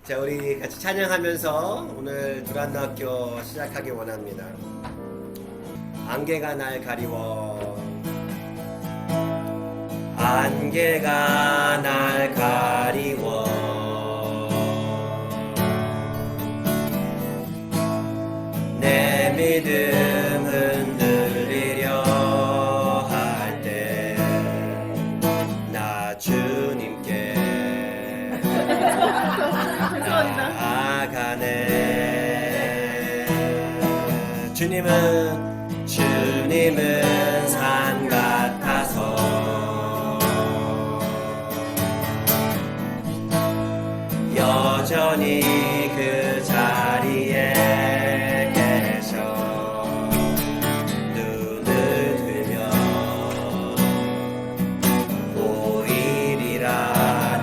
자, 우리 같이 찬양하면서 오늘 두란노학교 시작하기 원합니다. 안개가 날 가리워, 안개가 날 가리워, 내 믿음 흔들리려 할 때 나 주님께 나아가네. 주님은 산 같아서 여전히 그 자리에 계셔. 눈을 들면 보이리라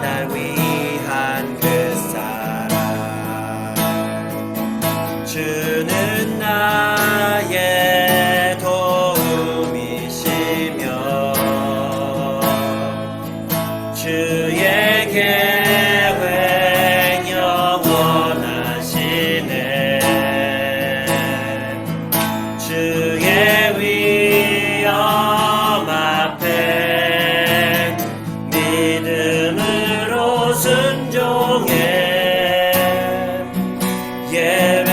날 위한 그 사랑. 주는 나의 도움이시며 주의 계획 영원하시네. 주의 위엄 앞에 믿음으로 순종해 예배드리리.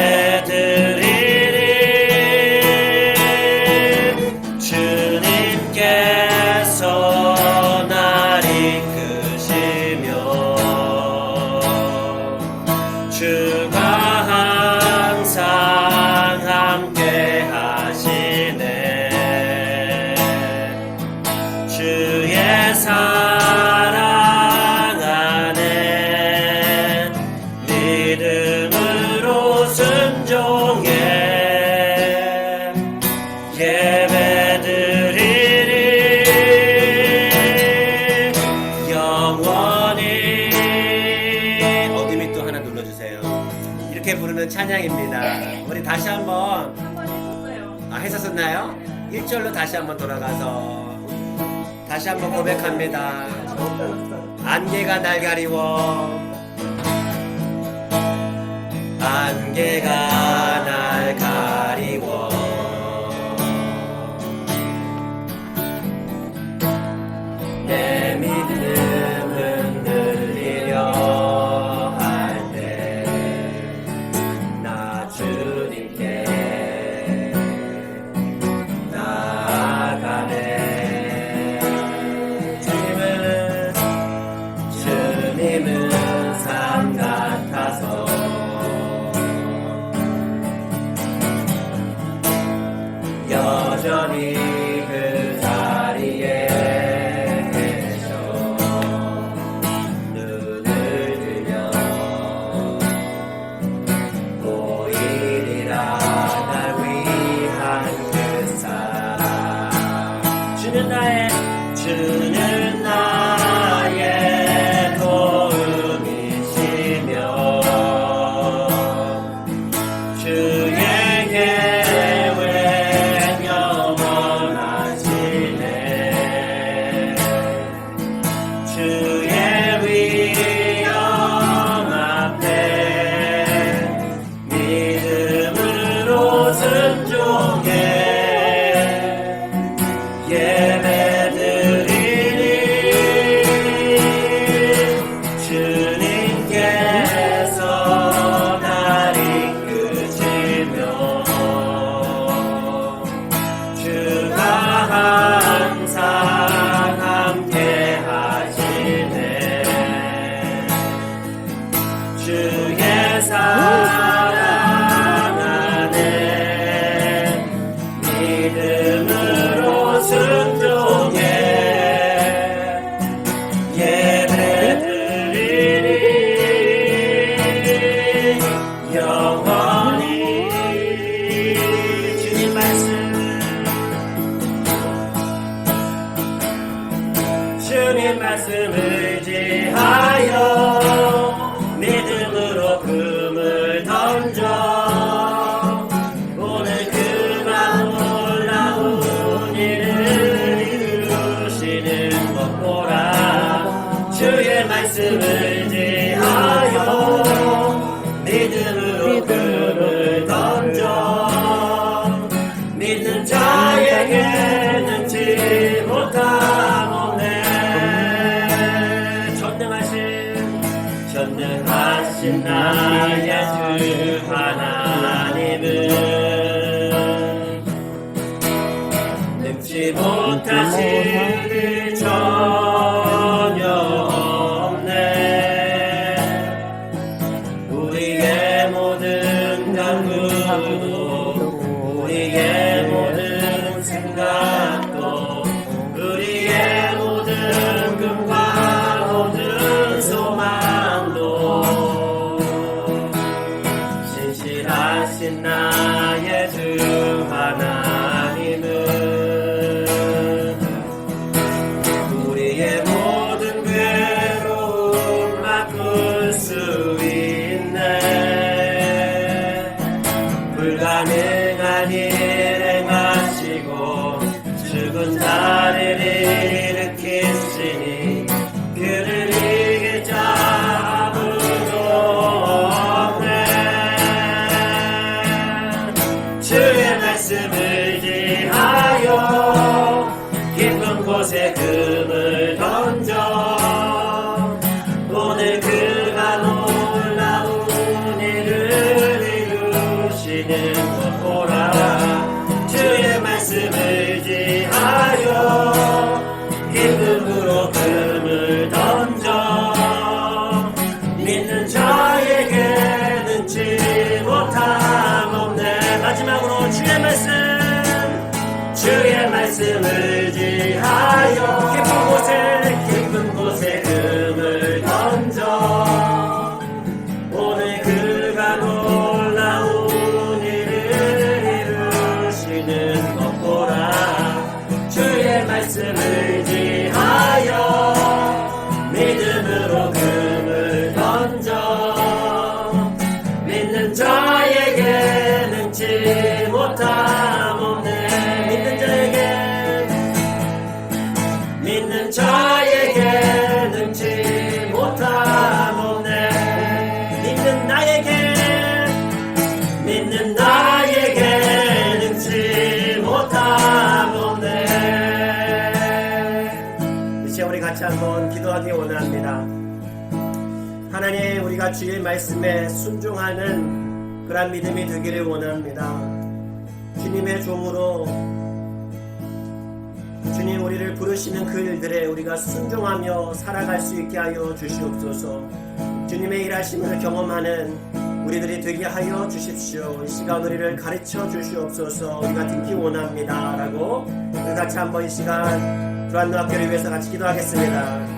주님께서 날 이끄시며 주가 항상 함께 하시네. 주의 사랑 안에 믿음으로 순종해 예배드리리. 영원히 어둠이 또 하나 눌러주세요. 이렇게 부르는 찬양입니다. 우리 다시 한번 했었나요? 1절로 다시 한번 돌아가서 다시 한번 고백합니다. 안개가 날 가리워, 안개가 날 가리워, 내 믿음 흔들리려 할 때 나 주님께 나아가네. 주님은 산 같아서 여전히 그 자리에 계셔. 눈을 들면 보이리라 날 위한 그 사랑. 주는 나의 도움이시며 주의 계획 영원하시네. 주의 위엄 앞에 믿음으로 순종해 예배드리리. 주님께서 날 이끄시며 주가 항상 함께 하시네. 주의 사랑 안에 믿음으로 순종해 예배드리리. 영원히 주님 말씀 의지하여 믿음으로 금을 던져 오늘 그만 놀라운 일을 이루시는 것 보라. 주의 말씀 의지하여 믿음으로 금을 던져 믿는 자에게 능치 못함 없네. 전능하신 나의 주 하나님은 능치 못하실 일 전혀 없네. 우리의 모든 간구도 우리의 모든 생각도 우리의 모든 꿈과 모든 소망도 신실하신 나의 주 하나님은 우리의 모든 괴로움 바꿀 수 있네. 불가능한 일 행하시고 죽은 자를 일으키시니 그를 이길 자 아무도 없네. 주의 말씀을 지하여 깊은 곳에 금을 던져 오늘 그가 놀라운 일을 이루시는 것 보라. 주의 말씀을 지하여 기쁨으로 금을 던져 믿는 자에게 능치 못함 없네. 마지막으로 주의 말씀을 지하여 깊은 곳에 금을 던져 오늘 그가 놀라운 일을 이루시는 것 보라. 주의 말씀을 지하여 믿음으로 금을 던져 믿는 자에게 능치 못함 없네. 믿는 자에게 능치 못함 없네. 믿는 나에게 능치 못함 없네. 이제 우리 같이 한번 기도하기 원합니다. 하나님, 우리가 주의 말씀에 순종하는 그런 믿음이 되기를 원합니다. 주님의 종으로 주님 우리를 부르시는 그 일들에 우리가 순종하며 살아갈 수 있게 하여 주시옵소서. 주님의 일하심을 경험하는 우리들이 되게 하여 주십시오. 이 시간 우리를 가르쳐 주시옵소서. 우리가 듣기 원합니다 라고 우리 같이 한번 이 시간 두란노 학교를 위해서 같이 기도하겠습니다.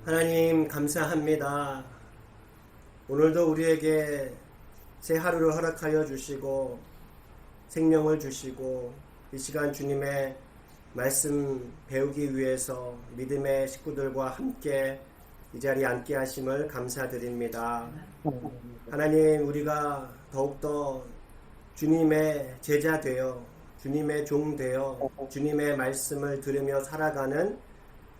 하나님 감사합니다. 오늘도 우리에게 새 하루를 허락하여 주시고 생명을 주시고 이 시간 주님의 말씀 배우기 위해서 믿음의 식구들과 함께 이 자리에 앉게 하심을 감사드립니다. 하나님, 우리가 더욱더 주님의 제자 되어 주님의 종 되어 주님의 말씀을 들으며 살아가는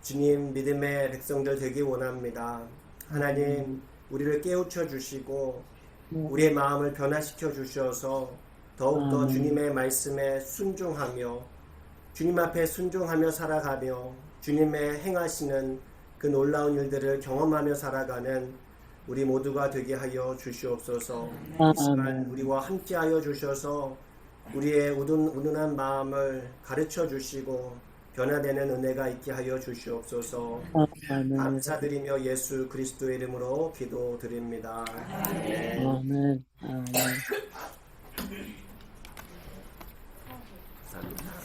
주님 믿음의 백성들 되기 원합니다. 하나님, 우리를 깨우쳐 주시고 우리의 마음을 변화시켜 주셔서 더욱더 주님의 말씀에 순종하며 주님 앞에 순종하며 살아가며 주님의 행하시는 그 놀라운 일들을 경험하며 살아가는 우리 모두가 되게 하여 주시옵소서. 이 시간 우리와 함께 하여 주셔서 우리의 우둔한 마음을 가르쳐 주시고 변화되는 은혜가 있게 하여 주시옵소서. 아멘. 감사드리며 예수 그리스도의 이름으로 기도드립니다. 아멘. 아멘. 아멘. 감사합니다.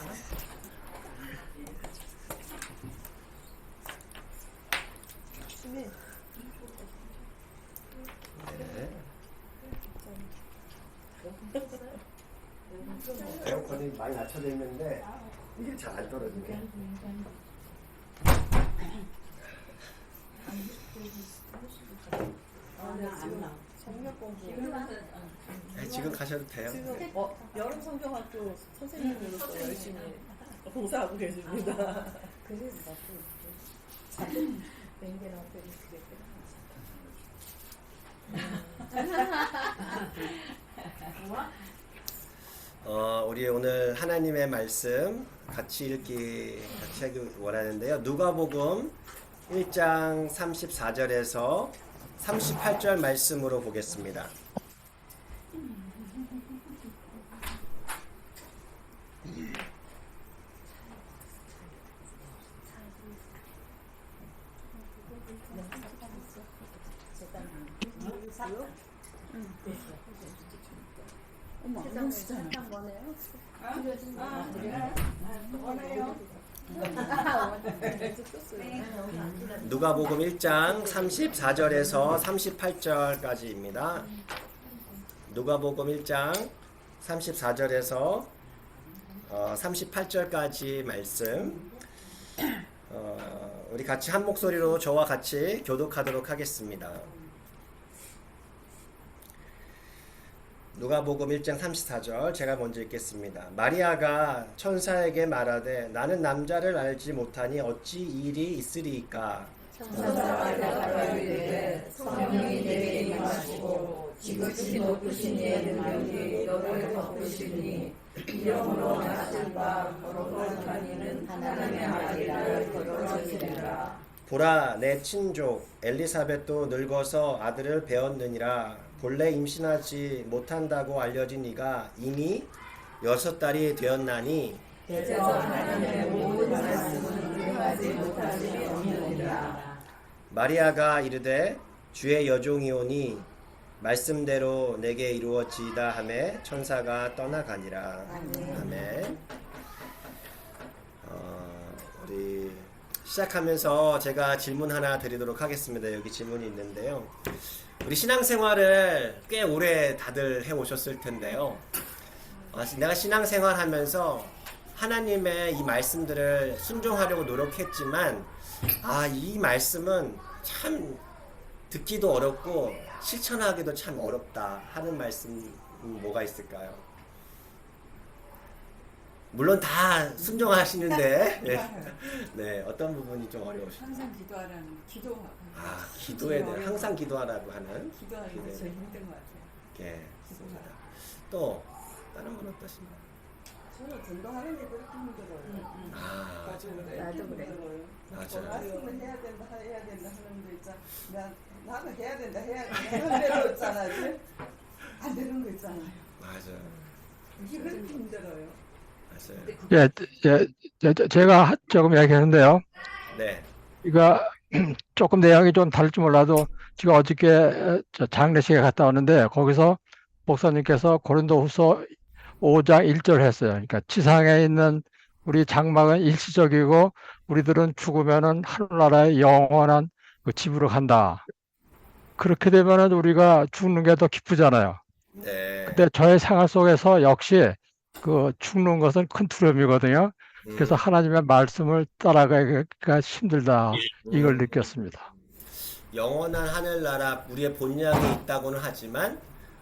에어컨이 많이 낮춰져 있는데 이게 잘 안 떨어지네. 네, 지금 가셔도 돼요. 지금 여름 성경학교 선생님으로서 열심히 봉사하고 계십니다. 그래서 맹개랑 우리 오늘 하나님의 말씀 같이 하기 원하는데요. 누가복음 1장 34절에서 38절 말씀으로 보겠습니다. 누가복음 1장 34절에서 38절까지입니다. 누가복음 1장 34절에서 38절까지 말씀 우리 같이 한 목소리로 저와 같이 교독하도록 하겠습니다. 누가복음 1장 34절 제가 먼저 읽겠습니다. 마리아가 천사에게 말하되 나는 남자를 알지 못하니 어찌 이 일이 있으리이까. 천사가 이르되 성령이 내게 임하시고 지극히 높으신 이의 능력이 너를 덮으시니 이러므로 낳을 바 거룩한 이는 하나님의 아들을 거룩하시리라. 보라 내 친족 엘리사벳도 늙어서 아들을 배었느니라. 본래 임신하지 못한다고 알려진 이가 이미 6달이 되었나니 대저 하나님의 모든 말씀은 이해하지 못하심이 없느니라. 마리아가 이르되 주의 여종이오니 말씀대로 내게 이루어지이다 하매 천사가 떠나가니라. 아멘. 우리 시작하면서 제가 질문 하나 드리도록 하겠습니다. 여기 질문이 있는데요. 우리 신앙생활을 꽤 오래 다들 해오셨을 텐데요. 내가 신앙생활 하면서 하나님의 이 말씀들을 순종하려고 노력했지만 이 말씀은 참 듣기도 어렵고 실천하기도 참 어렵다 하는 말씀 뭐가 있을까요? 물론 다 순종하시는데 네, 어떤 부분이 좀 어려우실까요? 항상 기도하라는 기도. 기도에 대해 항상 기도하라고 하는 기도하는 게 제일 힘든 것 같아요. 예, 좋습니다. 또 다른 분 어떠신가요? 저는 전도하는 게 그렇게 힘들어요. 나도 그래. 맞아요. 말씀을 해야 된다 하는 거 있잖아. 나는 해야 된다 하는 대로 있잖아요. 안 되는 거 있잖아요. 맞아요. 이게 그렇게 힘들어요. 맞아요. 제가 조금 얘기하는데요. 네. 이거 조금 내용이 좀 다를지 몰라도 제가 어저께 장례식에 갔다 왔는데 거기서 목사님께서 고린도후서 5장 1절 했어요. 그러니까 지상에 있는 우리 장막은 일시적이고 우리들은 죽으면은 하늘나라의 영원한 그 집으로 간다. 그렇게 되면은 우리가 죽는 게 더 기쁘잖아요. 네. 근데 저의 생활 속에서 역시 그 죽는 것은 큰 두려움이거든요. 그래서 하나님의 말씀을 따라가기가 힘들다. 이걸 느꼈습니다. 영원한 하늘나라 우리의 본향에 있다고는 하지만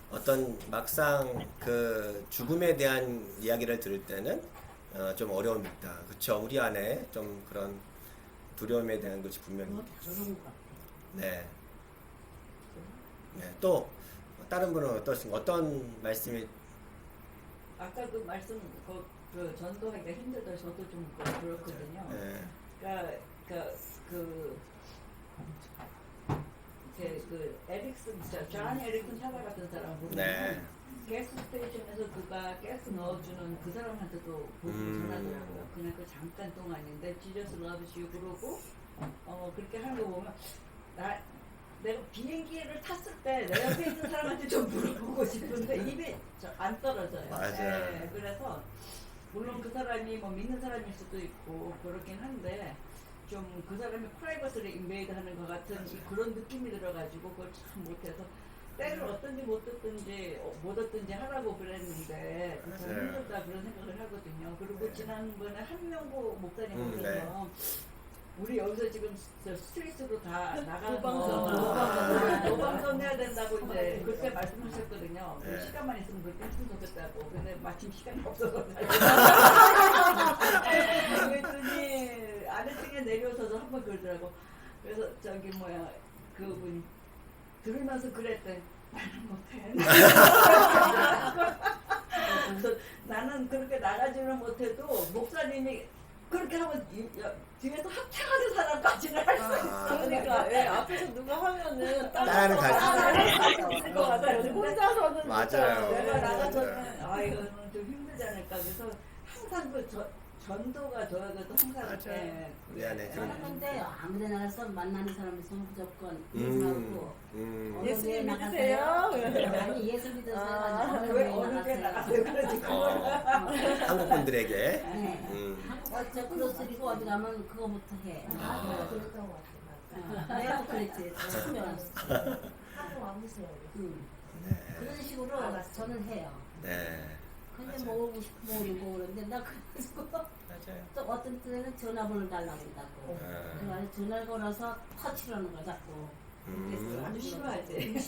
어떤 막상 그 죽음에 대한 이야기를 들을 때는 좀 어려움이 있다. 그렇죠? 우리 안에 좀 그런 두려움에 대한 것이 분명히 있겠죠. 네. 네. 또 다른 분은 어떠신가요? 어떤 말씀이 아까 그 말씀 그 전도하기가 힘들다 저도 좀 그렇거든요. 네. 그 에릭슨 존 에릭슨 샤바 같은 사람 보면 네. 가스 스테이션에서 누가 가스 넣어주는 그 사람한테도 보고 전하더라고요. 그냥 그 잠깐 동안인데 지저스 러브시오 그러고 그렇게 하는 거 보면 내가 비행기를 탔을 때 내 옆에 있는 사람한테 좀 물어보고 싶은데 입이 안 떨어져요. 맞아요. 네, 그래서 물론 그 사람이 뭐 믿는 사람일 수도 있고 그렇긴 한데 좀 그 사람이 프라이버시를 인베이드 하는 것 같은 그런 느낌이 들어가지고 그걸 참 못해서 때를 어떤지 못 얻든지 하라고 그랬는데 참 맞아요. 힘들다 그런 생각을 하거든요. 그리고 네. 지난번에 한명구 목사님 오셔서 네. 우리 여기서 지금 저 스트리트로 다 나가서 노방선. 노방선 해야 된다고 이제 그렇게 말씀하셨거든요. 그 네. 시간만 있으면 그렇게 했으면 좋겠다고. 근데 마침 시간이 없어서 그랬더니 아래층에 내려서도 한번 그러더라고. 그래서 저기 뭐야 그분 들으면서 그랬대. 나는 못해. 그래서 나는 그렇게 나가지는 못해도 목사님이 그렇게 하면 뒤에서 합창하는 사람까지는 할 수 있어. 그러니까 왜 앞에서 누가 하면은 따라하는 할수 있을 것 같아요. 혼자서는 맞아요. 진짜 내가 맞아요. 나가서는 이거는 좀 힘들지 않을까. 그래서 항상 그 전도가 저에게도 항상 맞아요. 우리 안에 그런 하는데 아무데나 가서 만나는 사람 있으면 무조건 인사하고 예수님 어느 교회 믿으세요? 나가세요? 아니 예수 믿으세요. 왜 어느 게 나가세요? 그러지. 한국 분들에게 네. 한국 저 크로스리고 어디 가면 그거부터 해. 그랬던 것 같아요. 내가 그랬지. 처음에 한국 와보세요. 그런 식으로 저는 해요. 네. 근데 맞아요. 뭐 오고 싶고 모르고 그러는데 나 그래서 맞아요. 또 어떤 때는 전화번호 달라고 한다고. 그래서 전화를 걸어서 터치를 하는 거 자꾸. 아주 싫어하지. 그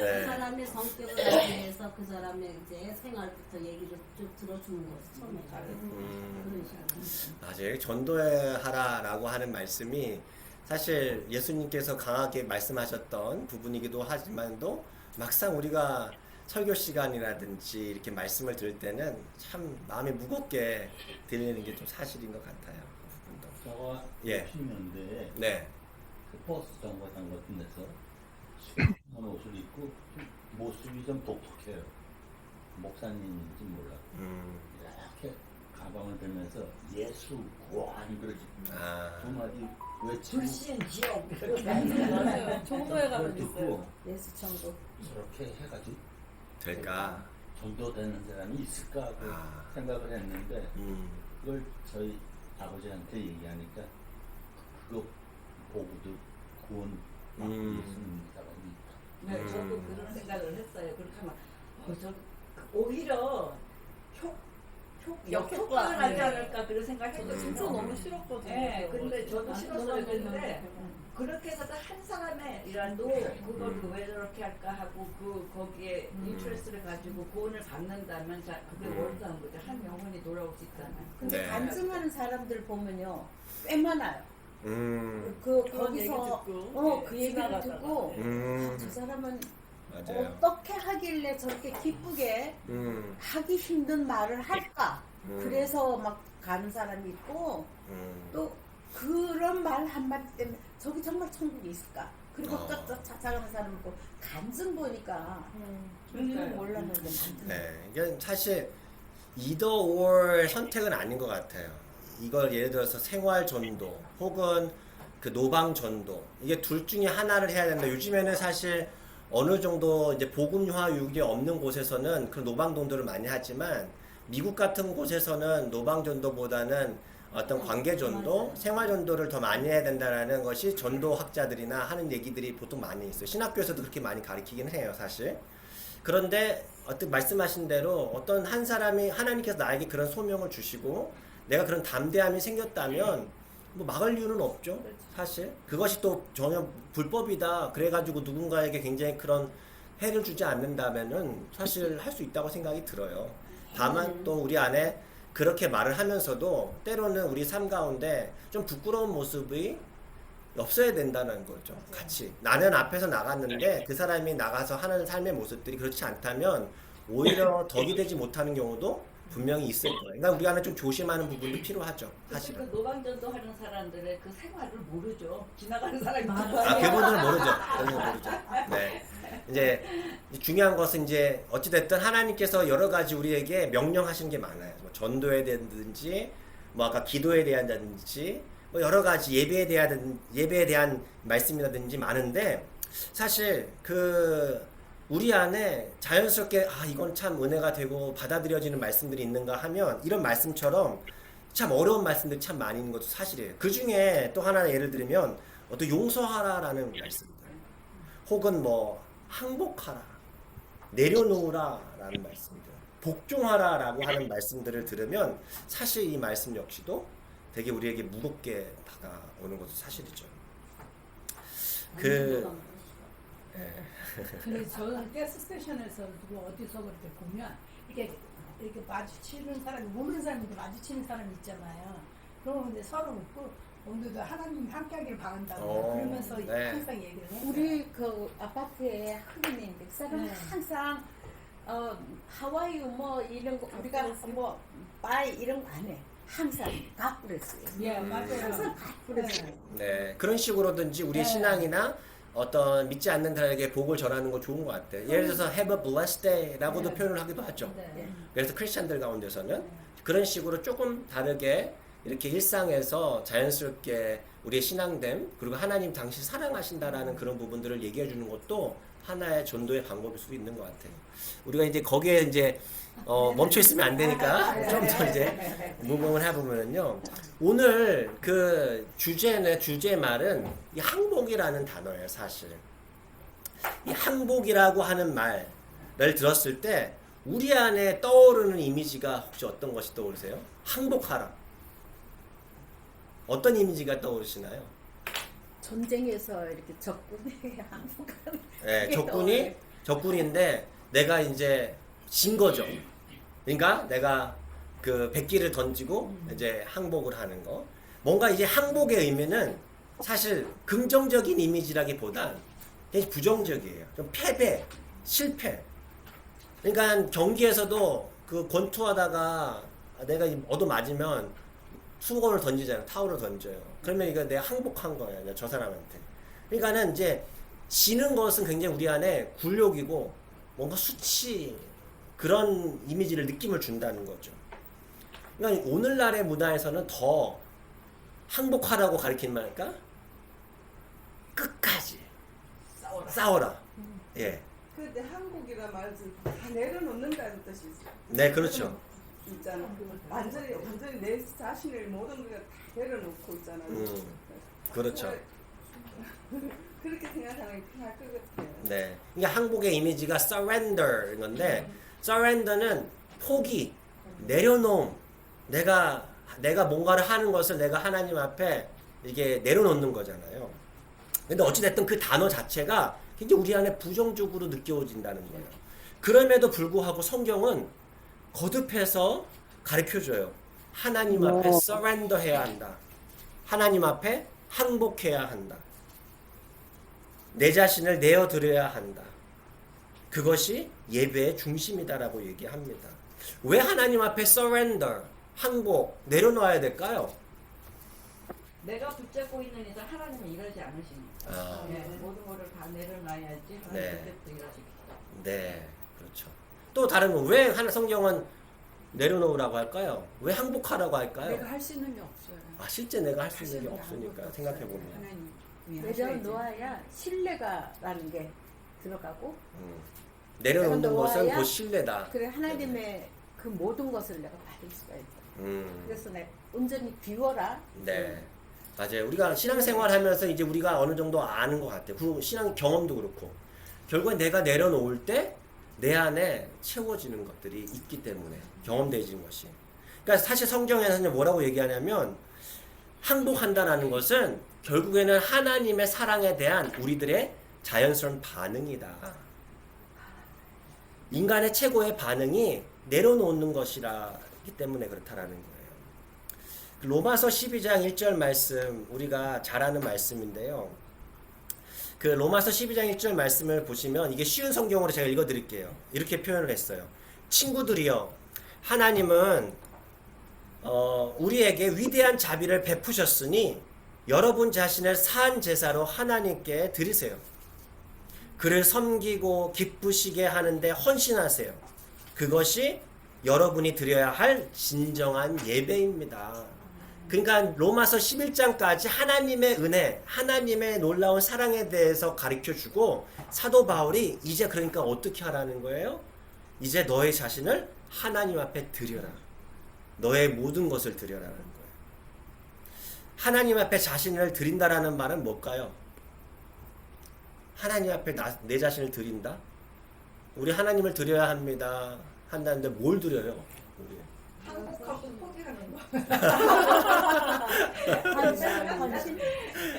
네. 사람의 성격을 알기 위해서 그 사람의 이제 생활부터 얘기를 쭉 들어주는 거지 처음에. 그런 식으로. 맞아요. 전도하라라고 하는 말씀이 사실 예수님께서 강하게 말씀하셨던 부분이기도 하지만도 막상 우리가 설교 시간이라든지 이렇게 말씀을 들을 때는 참 마음이 무겁게 들리는 게 좀 사실인 것 같아요. 그 부분도. 저가 예. 60년대에 네. 그 버스 정거장 같은 데서 수영한 옷을 입고 좀 모습이 좀 독특해요. 목사님인지 몰라. 이렇게 가방을 들면서 예수 구한 그러지. 두 마디 외치고 불신 지옥. 맞아요. 종로에 가면 듣고 있어요. 예수청도. 저렇게 해가지고 될까? 전도되는 사람이 있을까 그 아. 생각을 했는데 그걸 저희 아버지한테 얘기하니까 그거 보고도 구원 받고 있는 사람이 있다. 네, 저도 그런 생각을 했어요. 그렇게 하면 오히려 역효과가 나지 않을까 그런 생각했거든요. 진짜 너무 싫었거든요. 네, 근데 저도 아, 싫었어요. 근데 그러면 그렇게 해서 한 사람이라도 그걸 왜 저렇게 할까 하고 거기에 인트레스를 가지고 구원을 받는다면 그게 월드한 거죠. 한 영혼이 돌아올 수 있다면. 근데 네. 간증하는 사람들 보면요 꽤 많아요. 그런 거기서 얘기 듣고 그 얘기를 지나가다가. 듣고 저 사람은 맞아요. 어떻게 하길래 저렇게 기쁘게 하기 힘든 말을 할까? 그래서 막 가는 사람이 있고 또 그런 말 한마디 때문에 저기 정말 천국이 있을까? 그리고 또 찾아가는 사람 있고 간증 보니까 그러니까요. 몰랐는데 간증. 네. 이게 사실 either or 선택은 아닌 것 같아요. 이걸 예를 들어서 생활 전도 혹은 그 노방 전도 이게 둘 중에 하나를 해야 된다. 요즘에는 사실 어느 정도 이제 복음화육이 없는 곳에서는 그 노방 전도를 많이 하지만 미국 같은 곳에서는 노방 전도보다는 어떤 관계 전도, 생활 전도를 더 많이 해야 된다라는 것이 전도 학자들이나 하는 얘기들이 보통 많이 있어요. 신학교에서도 그렇게 많이 가르치긴 해요, 사실. 그런데 어떤 말씀하신 대로 어떤 한 사람이 하나님께서 나에게 그런 소명을 주시고 내가 그런 담대함이 생겼다면 뭐 막을 이유는 없죠, 사실. 그것이 또 전혀 불법이다 그래가지고 누군가에게 굉장히 그런 해를 주지 않는다면은 사실 할 수 있다고 생각이 들어요. 다만 또 우리 안에 그렇게 말을 하면서도 때로는 우리 삶 가운데 좀 부끄러운 모습이 없어야 된다는 거죠. 같이 나는 앞에서 나갔는데 그 사람이 나가서 하는 삶의 모습들이 그렇지 않다면 오히려 덕이 되지 못하는 경우도 분명히 있을 거예요. 그러니까 우리 안에 좀 조심하는 부분도 필요하죠. 사실 사실은. 그 노방전도 하는 사람들의 그 생활을 모르죠. 지나가는 사람이 아, 그분들은 모르죠. 그분들은 모르죠. 네. 이제 중요한 것은 이제 어찌됐든 하나님께서 여러 가지 우리에게 명령하신 게 많아요. 뭐 전도에 대한든지, 뭐 아까 기도에 대한다든지, 뭐 여러 가지 예배에 대한 말씀이라든지 많은데, 사실 우리 안에 자연스럽게 이건 참 은혜가 되고 받아들여지는 말씀들이 있는가 하면, 이런 말씀처럼 참 어려운 말씀들이 참 많이 있는 것도 사실이에요. 그 중에 또 하나 예를 들면 어떤 용서하라라는 말씀들, 혹은 뭐 항복하라, 내려놓으라라는 말씀들, 복종하라라고 하는 말씀들을 들으면 사실 이 말씀 역시도 되게 우리에게 무겁게 다가오는 것도 사실이죠. 그 근데 저는 가스 스테이션에서 누구 어디서 그렇게 보면 이렇게 마주치는 사람이 모르는 사람인데 마주치는 사람이 있잖아요. 그러면 근데 서로 웃고 오늘도 하나님 함께하기를 바란다고 그러면서 네. 항상 얘기를 해요. 우리 그 아파트에 흑인 백사는 네. 항상 하와이 뭐 이런 거 우리가 뭐 바이 이런 거 안 해. 항상 가꾸랬어요. 예, 맞아요. 항상 가꾸랬어요. 네, 그런 식으로든지 우리의 네. 신앙이나 어떤 믿지 않는 자에게 복을 전하는 거 좋은 것 같아요. 예를 들어서 have a blessed day라고도 네. 표현을 하기도 하죠. 네. 그래서 크리스찬들 가운데서는 그런 식으로 조금 다르게 이렇게 일상에서 자연스럽게 우리의 신앙됨, 그리고 하나님 당신 사랑하신다라는 그런 부분들을 얘기해 주는 것도 하나의 전도의 방법일 수도 있는 것 같아요. 우리가 이제 거기에 이제 멈춰 있으면 안 되니까 좀 더 이제 무공을 해보면요. 오늘 그 주제 말은 이 항복이라는 단어예요, 사실. 이 항복이라고 하는 말을 들었을 때 우리 안에 떠오르는 이미지가 혹시 어떤 것이 떠오르세요? 항복하라. 어떤 이미지가 떠오르시나요? 전쟁에서 이렇게 적군에게 항복하는. 네, 그게 적군인데 내가 이제 진 거죠. 그러니까 내가 그 백기를 던지고 이제 항복을 하는 거. 뭔가 이제 항복의 의미는 사실 긍정적인 이미지라기보단 되게 부정적이에요. 좀 패배, 실패. 그러니까 경기에서도 그 권투하다가 내가 얻어맞으면 수건을 던지잖아요. 타올을 던져요. 그러면 이거 내가 항복한 거예요. 저 사람한테. 그러니까는 이제 지는 것은 굉장히 우리 안에 굴욕이고 뭔가 수치, 그런 이미지를 느낌을 준다는 거죠. 그러니까 오늘날의 문화에서는 더 항복하라고 가리키는 말일까? 끝까지 싸워라. 예. 근데 한국이라 말지 다 내려놓는다는 뜻이 있어. 네, 그렇죠. 있잖아. 완전히 내 자신을 모든 걸 다 내려놓고 있잖아. 그렇죠. 그렇게 생각하면 편할 것 같아요. 네. 그러니까 항복의 이미지가 surrender인 건데, surrender는 포기, 내려놓음. 내가 뭔가를 하는 것을 내가 하나님 앞에 이게 내려놓는 거잖아요. 근데 어찌됐든 그 단어 자체가 굉장히 우리 안에 부정적으로 느껴진다는 거예요. 그럼에도 불구하고 성경은 거듭해서 가르쳐줘요. 하나님 앞에 surrender 해야 한다. 하나님 앞에 항복해야 한다. 내 자신을 내어드려야 한다. 그것이 예배의 중심이다라고 얘기합니다. 왜 하나님 앞에 surrender, 항복, 내려놓아야 될까요? 내가 붙잡고 있는 이들 하나님은 이러지 않으시니까. 네, 모든 것을 다 내려놔야지 하나님 네. 그때부터 이러시겠죠. 네, 그렇죠. 또 다른 건 왜 성경은 내려놓으라고 할까요? 왜 항복하라고 할까요? 내가 할 수 있는 게 없어요. 실제 내가 할 수 있는 게 없으니까 생각해보면. 하나님 내려놓아야 신뢰가라는 게 들어가고 내려놓는 것은 내려놓아야 곧 신뢰다. 그래 하나님의 그 모든 것을 내가 받을 수가 있다. 음, 그래서 내가 온전히 비워라. 네, 맞아요. 우리가 신앙생활하면서 이제 우리가 어느 정도 아는 것 같아요. 그리고 신앙 경험도 그렇고 결국엔 내가 내려놓을 때 내 안에 채워지는 것들이 있기 때문에 경험되어지는 것이. 그러니까 사실 성경에서는 뭐라고 얘기하냐면 항복한다라는 것은 결국에는 하나님의 사랑에 대한 우리들의 자연스러운 반응이다. 인간의 최고의 반응이 내려놓는 것이라기 때문에 그렇다라는 거예요. 로마서 12장 1절 말씀, 우리가 잘 아는 말씀인데요. 그 로마서 12장 1절 말씀을 보시면 이게 쉬운 성경으로 제가 읽어드릴게요. 이렇게 표현을 했어요. 친구들이여, 하나님은 우리에게 위대한 자비를 베푸셨으니 여러분 자신을 산 제사로 하나님께 드리세요. 그를 섬기고 기쁘시게 하는데 헌신하세요. 그것이 여러분이 드려야 할 진정한 예배입니다. 그러니까 로마서 11장까지 하나님의 은혜, 하나님의 놀라운 사랑에 대해서 가르쳐주고 사도 바울이 이제 그러니까 어떻게 하라는 거예요? 이제 너의 자신을 하나님 앞에 드려라. 너의 모든 것을 드려라는 거예요. 하나님 앞에 자신을 드린다라는 말은 뭘까요? 하나님 앞에 내 자신을 드린다? 우리 하나님을 드려야 합니다. 한다는데 뭘 드려요? 우리? 한국하고 포기하는 거. 헌신?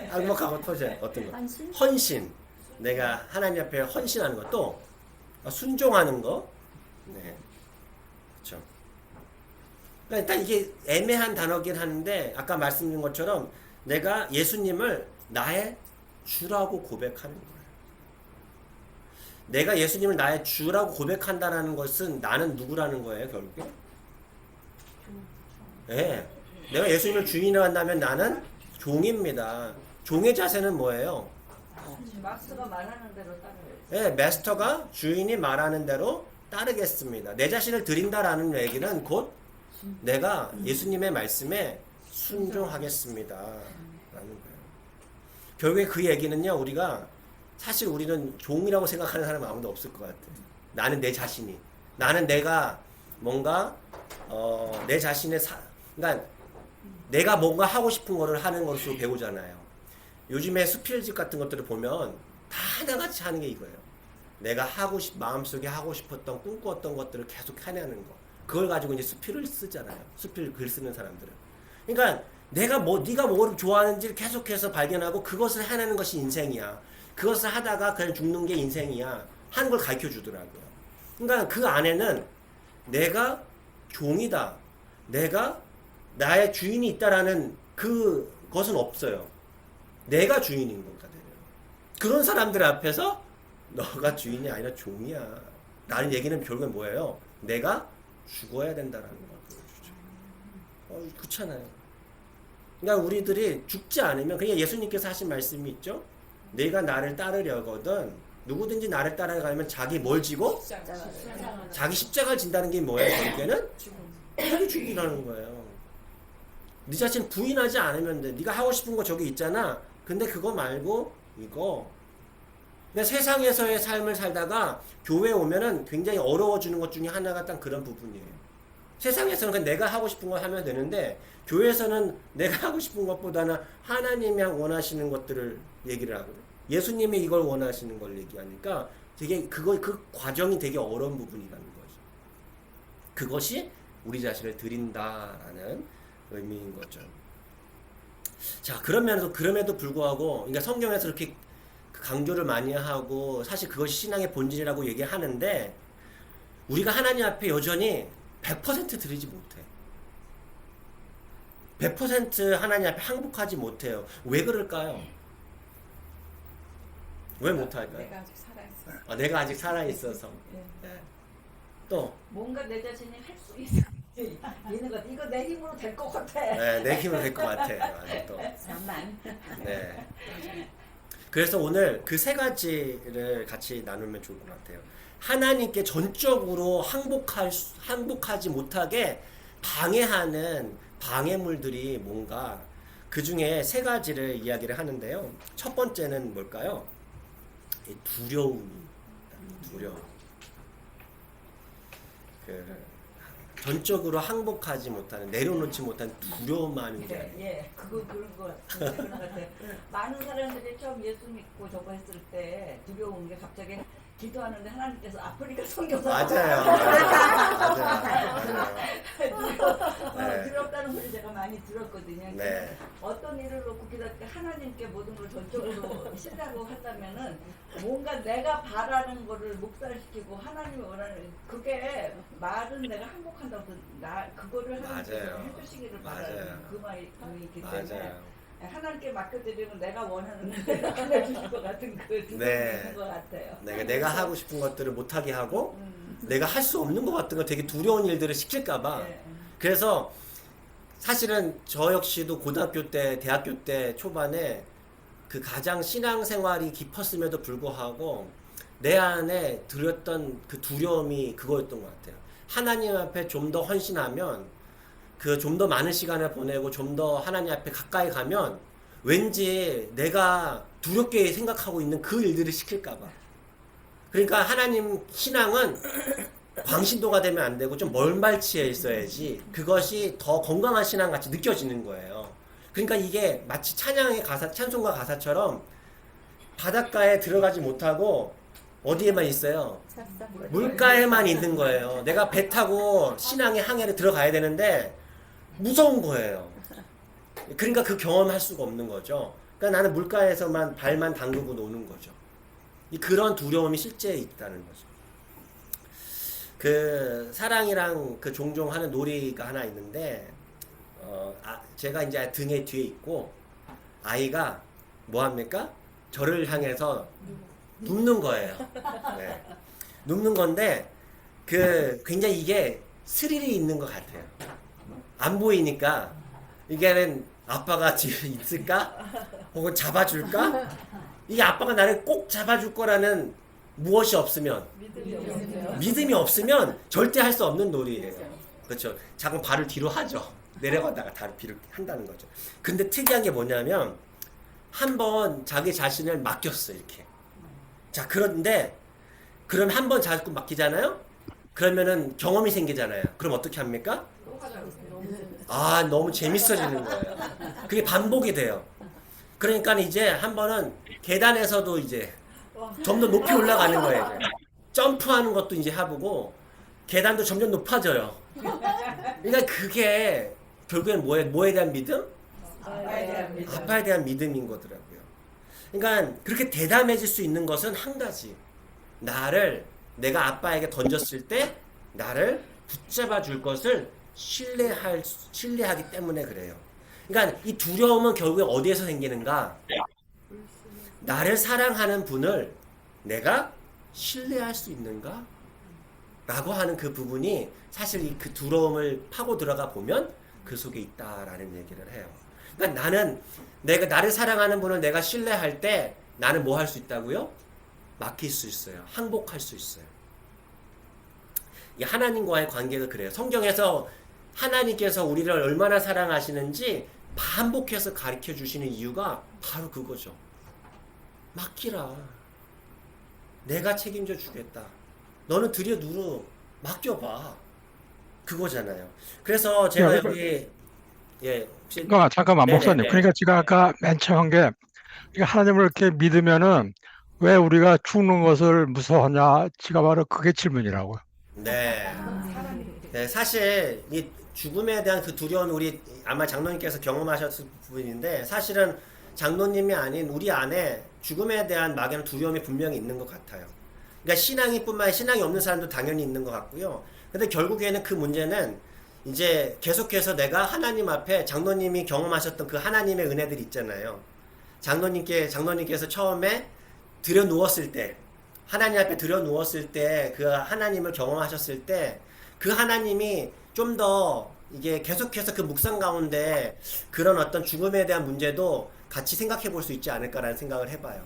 항목하고 토제 어떤 거? 헌신? 헌신. 내가 하나님 앞에 헌신하는 것도 순종하는 거. 네. 그렇죠. 그러니까 일단 이게 애매한 단어긴 한데 아까 말씀드린 것처럼 내가 예수님을 나의 주라고 고백하는 거예요. 내가 예수님을 나의 주라고 고백한다는 것은 나는 누구라는 거예요, 결국에? 네. 내가 예수님을 주인으로 한다면 나는 종입니다. 종의 자세는 뭐예요? 마스터가 말하는 대로 따라요. 네, 마스터가 주인이 말하는 대로 따르겠습니다. 내 자신을 드린다라는 얘기는 곧 내가 예수님의 말씀에 순종하겠습니다. 라는 거예요. 결국에 그 얘기는요, 사실 우리는 종이라고 생각하는 사람은 아무도 없을 것 같아요. 나는 내 자신이. 나는 내가 뭔가, 내 자신의 그러니까 내가 뭔가 하고 싶은 거를 하는 것으로 배우잖아요. 요즘에 수필집 같은 것들을 보면 다 하나같이 하는 게 이거예요. 내가 마음속에 하고 싶었던, 꿈꾸었던 것들을 계속 해내는 거. 그걸 가지고 이제 수필을 쓰잖아요. 수필 글 쓰는 사람들은. 그러니까 네가 뭐를 좋아하는지를 계속해서 발견하고 그것을 해내는 것이 인생이야. 그것을 하다가 그냥 죽는 게 인생이야. 하는 걸 가르쳐 주더라고요. 그러니까 그 안에는 내가 종이다. 내가 나의 주인이 있다라는 그것은 없어요. 내가 주인인 거거든요. 그런 사람들 앞에서 너가 주인이 아니라 종이야. 라는 얘기는 결국엔 뭐예요? 내가 죽어야 된다라는 걸 보여주죠. 그렇잖아요. 그러니까 우리들이 죽지 않으면 그냥 예수님께서 하신 말씀이 있죠. 내가 나를 따르려거든 누구든지 나를 따라가면 자기 뭘 지고? 자기 십자가를 진다는 게 뭐예요? 결국에는 자기 죽이라는 거예요. 네 자신 부인하지 않으면 돼. 네가 하고 싶은 거 저기 있잖아. 근데 그거 말고 이거. 근데 세상에서의 삶을 살다가 교회에 오면은 굉장히 어려워지는 것 중에 하나가 딱 그런 부분이에요. 세상에서는 그냥 내가 하고 싶은 걸 하면 되는데 교회에서는 내가 하고 싶은 것보다는 하나님이 원하시는 것들을 얘기를 하거든요. 예수님이 이걸 원하시는 걸 얘기하니까 되게 그 과정이 되게 어려운 부분이라는 거죠. 그것이 우리 자신을 드린다라는 의미인 거죠. 자, 그럼에도 불구하고, 그러니까 성경에서 이렇게 강조를 많이 하고, 사실 그것이 신앙의 본질이라고 얘기하는데, 우리가 하나님 앞에 여전히 100% 드리지 못해. 100% 하나님 앞에 항복하지 못해요. 왜 그럴까요? 왜 못할까요? 내가 아직 살아있어. 내가 아직 살아있어서. 네. 또, 뭔가 내 자신이 할 수 있는 것. 이거 내 힘으로 될 것 같아. 네, 내 힘으로 될 것 같아요. 아직도. 잠만. 네. 그래서 오늘 그 세 가지를 같이 나누면 좋을 것 같아요. 하나님께 전적으로 항복하지 못하게 방해하는 방해물들이 뭔가 그 중에 세 가지를 이야기를 하는데요. 첫 번째는 뭘까요? 두려움입니다. 두려움. 전적으로 항복하지 못하는, 내려놓지 못하는 두려움만 네, 예, 그런 것 같아요. 많은 사람들이 처음 예수 믿고 저거 했을 때 두려운 게 갑자기 기도하는데 하나님께서 아프리카 선교사 맞아요. 두렵다는 소리 제가 많이 들었거든요. 네. 어떤 일을 놓고 기도할 때 하나님께 모든 걸 전적으로 신뢰하고 한다면은 뭔가 내가 바라는 거를 목살시키고 하나님이 원하는 그게 말은 내가 항복한다고 그거를 하나님께서 맞아요. 해주시기를 맞아요. 바라는 그 마음이기 때문에 맞아요. 하나님께 맡겨드리면 내가 원하는 대로 안 해주실 것 같은 그 네. 있는 것 같아요. 내가 하고 싶은 것들을 못하게 하고 내가 할 수 없는 것 같은 거 되게 두려운 일들을 시킬까봐. 네. 그래서 사실은 저 역시도 고등학교 때, 대학교 때 초반에 그 가장 신앙생활이 깊었음에도 불구하고 내 안에 들었던 그 두려움이 그거였던 것 같아요. 하나님 앞에 좀 더 헌신하면, 그 좀 더 많은 시간을 보내고 좀 더 하나님 앞에 가까이 가면 왠지 내가 두렵게 생각하고 있는 그 일들을 시킬까봐. 그러니까 하나님 신앙은 광신도가 되면 안 되고 좀 멀말치해 있어야지 그것이 더 건강한 신앙 같이 느껴지는 거예요. 그러니까 이게 마치 찬양의 가사, 찬송가 가사처럼 바닷가에 들어가지 못하고 어디에만 있어요? 물가에만 있는 거예요. 내가 배 타고 신앙의 항해를 들어가야 되는데 무서운 거예요. 그러니까 그 경험할 수가 없는 거죠. 그러니까 나는 물가에서만 발만 담그고 노는 거죠. 그런 두려움이 실제 있다는 거죠. 그 사랑이랑 그 종종 하는 놀이가 하나 있는데, 제가 이제 등에 뒤에 있고 아이가 뭐 합니까? 저를 향해서 눕는 거예요. 네. 눕는 건데 그 굉장히 이게 스릴이 있는 것 같아요. 안 보이니까 이게는 아빠가 뒤에 있을까? 혹은 잡아줄까? 이게 아빠가 나를 꼭 잡아줄 거라는 무엇이 없으면, 믿음이 없으면 절대 할 수 없는 놀이예요. 그렇죠. 자꾸 발을 뒤로 하죠. 내려가다가 다리 뒤로 한다는 거죠. 근데 특이한 게 뭐냐면 한번 자기 자신을 맡겼어 이렇게. 자, 그런데 그럼 한번 자꾸 맡기잖아요. 그러면은 경험이 생기잖아요. 그럼 어떻게 합니까? 너무 재밌어지는 거예요. 그게 반복이 돼요. 그러니까 이제 한 번은 계단에서도 이제 좀 더 높이 올라가는 거예요. 이제. 점프하는 것도 이제 해보고 계단도 점점 높아져요. 그러니까 그게 결국엔 뭐에 대한 믿음? 아빠에 대한 믿음인 거더라고요. 그러니까 그렇게 대담해질 수 있는 것은 한 가지. 내가 아빠에게 던졌을 때 나를 붙잡아 줄 것을 신뢰하기 때문에 그래요. 그러니까 이 두려움은 결국에 어디에서 생기는가? 나를 사랑하는 분을 내가 신뢰할 수 있는가? 라고 하는 그 부분이 사실 그 두려움을 파고 들어가 보면 그 속에 있다라는 얘기를 해요. 그러니까 내가 나를 사랑하는 분을 내가 신뢰할 때 나는 뭐 할 수 있다고요? 맡길 수 있어요. 항복할 수 있어요. 이 하나님과의 관계가 그래요. 성경에서 하나님께서 우리를 얼마나 사랑하시는지 반복해서 가르쳐 주시는 이유가 바로 그거죠. 맡기라. 내가 책임져 주겠다. 너는 들여 누르 맡겨봐. 그거잖아요. 그래서 제가 여기 잠깐만 목사님. 네네네. 그러니까 제가 아까 맨 처음 한 게 하나님을 이렇게 믿으면은 왜 우리가 죽는 것을 무서워하냐? 지가 바로 그게 질문이라고요. 네. 네, 사실 이 죽음에 대한 그 두려움이 우리 아마 장로님께서 경험하셨을 부분인데 사실은 장로님이 아닌 우리 안에 죽음에 대한 막연한 두려움이 분명히 있는 것 같아요. 그러니까 신앙이 없는 사람도 당연히 있는 것 같고요. 근데 결국에는 그 문제는 이제 계속해서 내가 하나님 앞에 장로님이 경험하셨던 그 하나님의 은혜들 있잖아요. 장로님께서 처음에 들여누웠을 때, 하나님 앞에 들여누웠을 때 그 하나님을 경험하셨을 때 그 하나님이 좀 더 이게 계속해서 그 묵상 가운데 그런 어떤 죽음에 대한 문제도 같이 생각해 볼 수 있지 않을까라는 생각을 해봐요.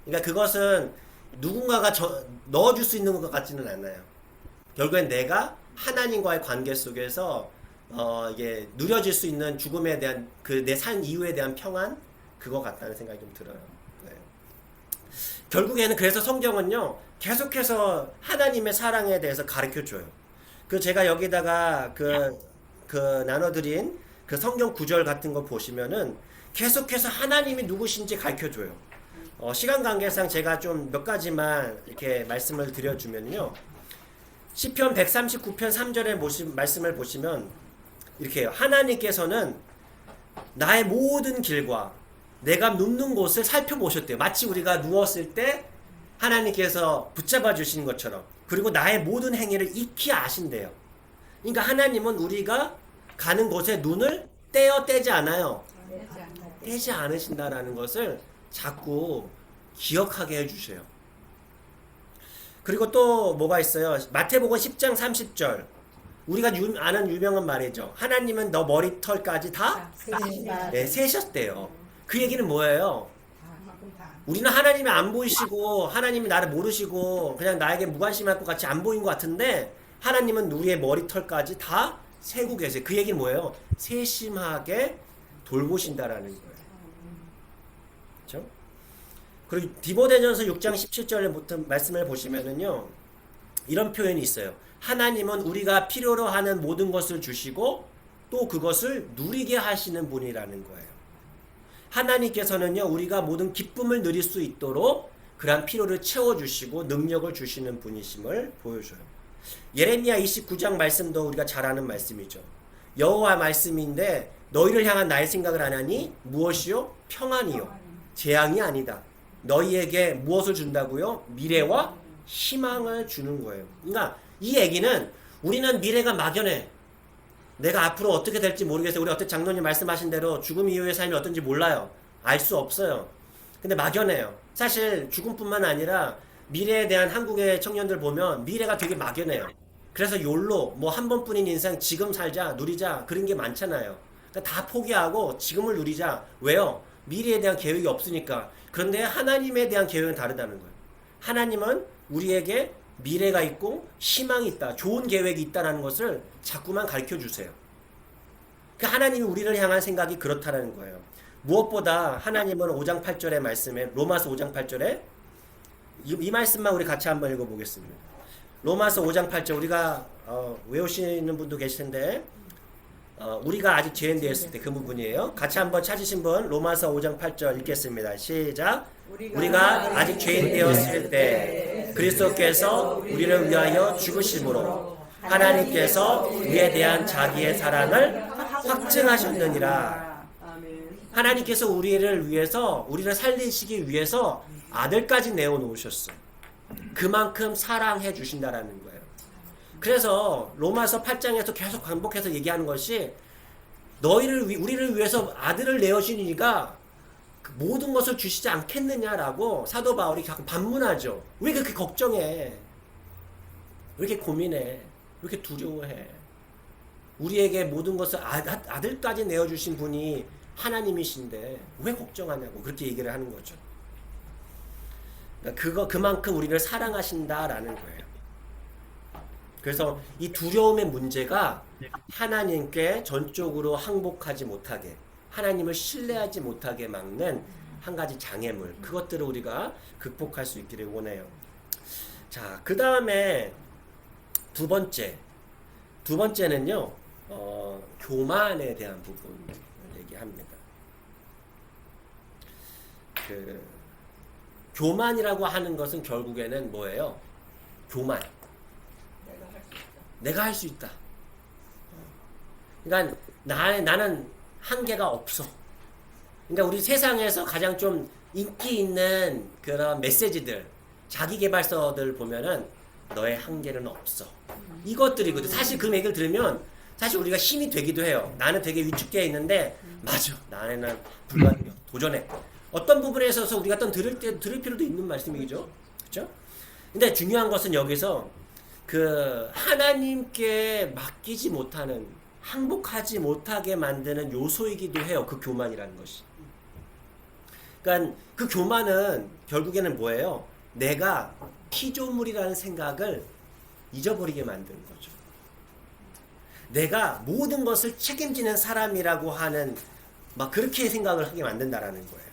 그러니까 그것은 누군가가 넣어줄 수 있는 것 같지는 않아요. 결국엔 내가 하나님과의 관계 속에서 이게 누려질 수 있는 죽음에 대한 그 내 삶 이후에 대한 평안 그거 같다는 생각이 좀 들어요. 네. 결국에는 그래서 성경은요 계속해서 하나님의 사랑에 대해서 가르쳐 줘요. 그 제가 여기다가 그 나눠드린 그 성경 구절 같은 거 보시면은 계속해서 하나님이 누구신지 가르쳐 줘요. 시간 관계상 제가 좀 몇 가지만 이렇게 말씀을 드려주면요. 시편 139편 3절의 말씀을 보시면 이렇게 해요. 하나님께서는 나의 모든 길과 내가 눕는 곳을 살펴보셨대요. 마치 우리가 누웠을 때 하나님께서 붙잡아 주신 것처럼. 그리고 나의 모든 행위를 익히 아신대요. 그러니까 하나님은 우리가 가는 곳에 눈을 떼지 않아요. 떼지 않으신다라는 것을 자꾸 기억하게 해주세요. 그리고 또 뭐가 있어요? 마태복음 10장 30절. 우리가 아는 유명한 말이죠. 하나님은 너 머리털까지 다 세셨대요. 그 얘기는 뭐예요? 우리는 하나님이 안 보이시고 하나님이 나를 모르시고 그냥 나에게 무관심할 것 같이 안 보인 것 같은데 하나님은 우리의 머리털까지 다 세고 계세요. 그 얘기는 뭐예요? 세심하게 돌보신다라는 거예요. 그렇죠? 그리고 디모데전서 6장 17절부터 말씀을 보시면은요. 이런 표현이 있어요. 하나님은 우리가 필요로 하는 모든 것을 주시고 또 그것을 누리게 하시는 분이라는 거예요. 하나님께서는요, 우리가 모든 기쁨을 누릴 수 있도록 그러한 필요를 채워주시고 능력을 주시는 분이심을 보여줘요. 예레미야 29장 말씀도 우리가 잘 아는 말씀이죠. 여호와 말씀인데 너희를 향한 나의 생각을 안 하니 무엇이요? 평안이요. 재앙이 아니다. 너희에게 무엇을 준다고요? 미래와 희망을 주는 거예요. 그러니까 이 얘기는 우리는 미래가 막연해. 내가 앞으로 어떻게 될지 모르겠어요. 우리 어떤 장로님 말씀하신 대로 죽음 이후의 삶이 어떤지 몰라요. 알 수 없어요. 근데 막연해요. 사실 죽음뿐만 아니라 미래에 대한 한국의 청년들 보면 미래가 되게 막연해요. 그래서 욜로 뭐 한 번뿐인 인생 지금 살자 누리자 그런 게 많잖아요. 그러니까 다 포기하고 지금을 누리자. 왜요? 미래에 대한 계획이 없으니까. 그런데 하나님에 대한 계획은 다르다는 거예요. 하나님은 우리에게 미래가 있고 희망이 있다. 좋은 계획이 있다는 것을 자꾸만 가르쳐 주세요. 그러니까 하나님이 우리를 향한 생각이 그렇다는 거예요. 무엇보다 하나님은 5장 8절의 말씀에 로마서 5장 8절에 이 말씀만 우리 같이 한번 읽어보겠습니다. 로마서 5장 8절 우리가 외우시는 분도 계실 텐데 우리가 아직 죄인 되었을 때 그 부분이에요. 같이 한번 찾으신 분 로마서 5장 8절 읽겠습니다. 시작. 우리가 아직 죄인 되었을 때 그리스도께서 우리를 위하여 죽으심으로 하나님께서 우리에 대한 자기의 사랑을 확증하셨느니라. 하나님께서 우리를 위해서 우리를 살리시기 위해서 아들까지 내어놓으셨어요. 그만큼 사랑해 주신다라는 거예요. 그래서 로마서 8장에서 계속 반복해서 얘기하는 것이 우리를 위해서 아들을 내어주니까 그 모든 것을 주시지 않겠느냐라고 사도 바울이 가끔 반문하죠. 왜 그렇게 걱정해? 왜 이렇게 고민해? 왜 이렇게 두려워해? 우리에게 모든 것을 아들까지 내어주신 분이 하나님이신데 왜 걱정하냐고 그렇게 얘기를 하는 거죠. 그러니까 그만큼 우리를 사랑하신다라는 거예요. 그래서 이 두려움의 문제가 하나님께 전적으로 항복하지 못하게, 하나님을 신뢰하지 못하게 막는 한 가지 장애물, 그것들을 우리가 극복할 수 있기를 원해요. 자, 그 다음에 두 번째는요, 교만에 대한 부분을 얘기합니다. 교만이라고 하는 것은 결국에는 뭐예요? 교만. 내가 할 수 있다. 그러니까 나는 한계가 없어. 그러니까 우리 세상에서 가장 좀 인기 있는 그런 메시지들, 자기계발서들 보면은 너의 한계는 없어. 이것들이거든. 사실 그 얘기를 들으면 사실 우리가 힘이 되기도 해요. 나는 되게 위축되어 있는데 맞아. 나는 불가능해. 도전해. 어떤 부분에 있어서 우리가 들을 필요도 있는 말씀이죠. 그렇죠? 근데 중요한 것은 여기서 그 하나님께 맡기지 못하는, 항복하지 못하게 만드는 요소이기도 해요. 그 교만이라는 것이. 그러니까 그 교만은 결국에는 뭐예요? 내가 피조물이라는 생각을 잊어버리게 만드는 거죠. 내가 모든 것을 책임지는 사람이라고 하는 막 그렇게 생각을 하게 만든다라는 거예요.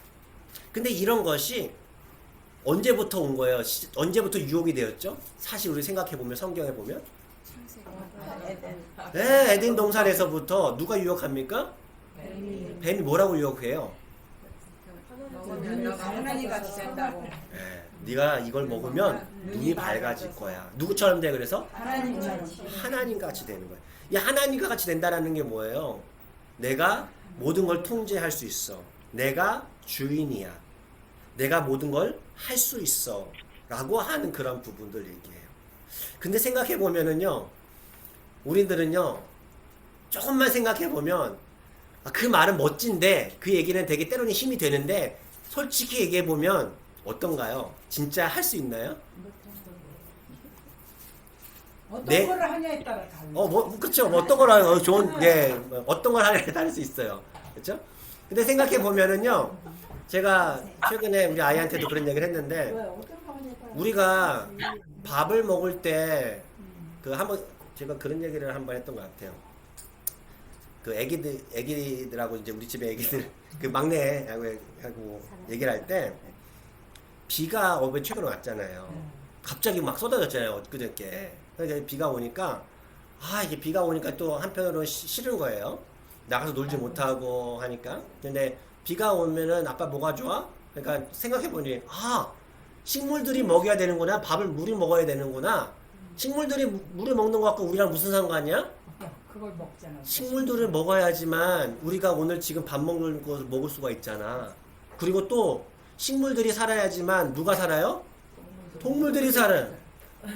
근데 이런 것이 언제부터 온 거예요? 언제부터 유혹이 되었죠? 사실 우리 생각해보면 성경에 보면 네, 에덴 동산에서부터 누가 유혹합니까? 뱀이 뭐라고 유혹해요? 하나님같이 된다고. 네, 네가 이걸 먹으면 눈이 밝아질 거야. 누구처럼 돼 그래서? 하나님같이 되는 거야. 이 하나님과 같이 된다라는 게 뭐예요? 내가 모든 걸 통제할 수 있어. 내가 주인이야. 내가 모든 걸 할 수 있어. 라고 하는 그런 부분들 얘기해요. 근데 생각해보면은요, 우리들은요, 조금만 생각해보면, 그 말은 멋진데, 그 얘기는 되게 때로는 힘이 되는데, 솔직히 얘기해보면, 어떤가요? 진짜 할 수 있나요? 어떤 네. 거를 하냐에 따라 달라. 그쵸. 어떤 걸 하냐, 어떤 걸 하냐에 따를 수 있어요. 그쵸? 근데 생각해보면은요, 제가 최근에 우리 아이한테도 그런 얘기를 했는데 우리가 밥을 먹을 때 그 한번 제가 그런 얘기를 한번 했던 것 같아요. 그 애기들하고 이제 우리 집에 애기들 그 막내하고 얘기를 할 때 비가 어제 최근에 왔잖아요. 갑자기 막 쏟아졌잖아요. 엊그저께. 그러니까 비가 오니까 이게 비가 오니까 또 한편으로 싫은 거예요. 나가서 놀지 못하고 하니까. 근데 비가 오면은 아빠 뭐가 좋아? 그러니까 생각해보니 식물들이 먹여야 되는구나. 물이 먹어야 되는구나. 식물들이 물을 먹는 것 같고 우리랑 무슨 상관이야? 그걸 먹잖아. 식물들을 먹어야지만 우리가 오늘 지금 밥 먹는 거 먹을 수가 있잖아. 그리고 또 식물들이 살아야지만 누가 살아요? 동물들이 살아요.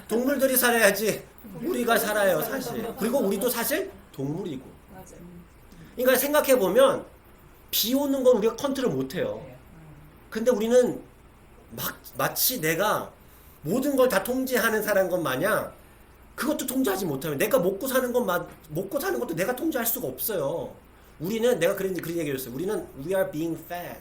동물들이 살아야지 우리가 살아요, 사실. 그리고 우리도 사실 동물이고. 맞아. 그러니까 생각해보면 비 오는 건 우리가 컨트롤 못해요. 근데 우리는 마치 내가 모든 걸 다 통제하는 사람인 것 마냥 그것도 통제하지 못하면 내가 먹고 사는 것도 내가 통제할 수가 없어요. 우리는 내가 그런 얘기를 했어요. 우리는 we are being fed.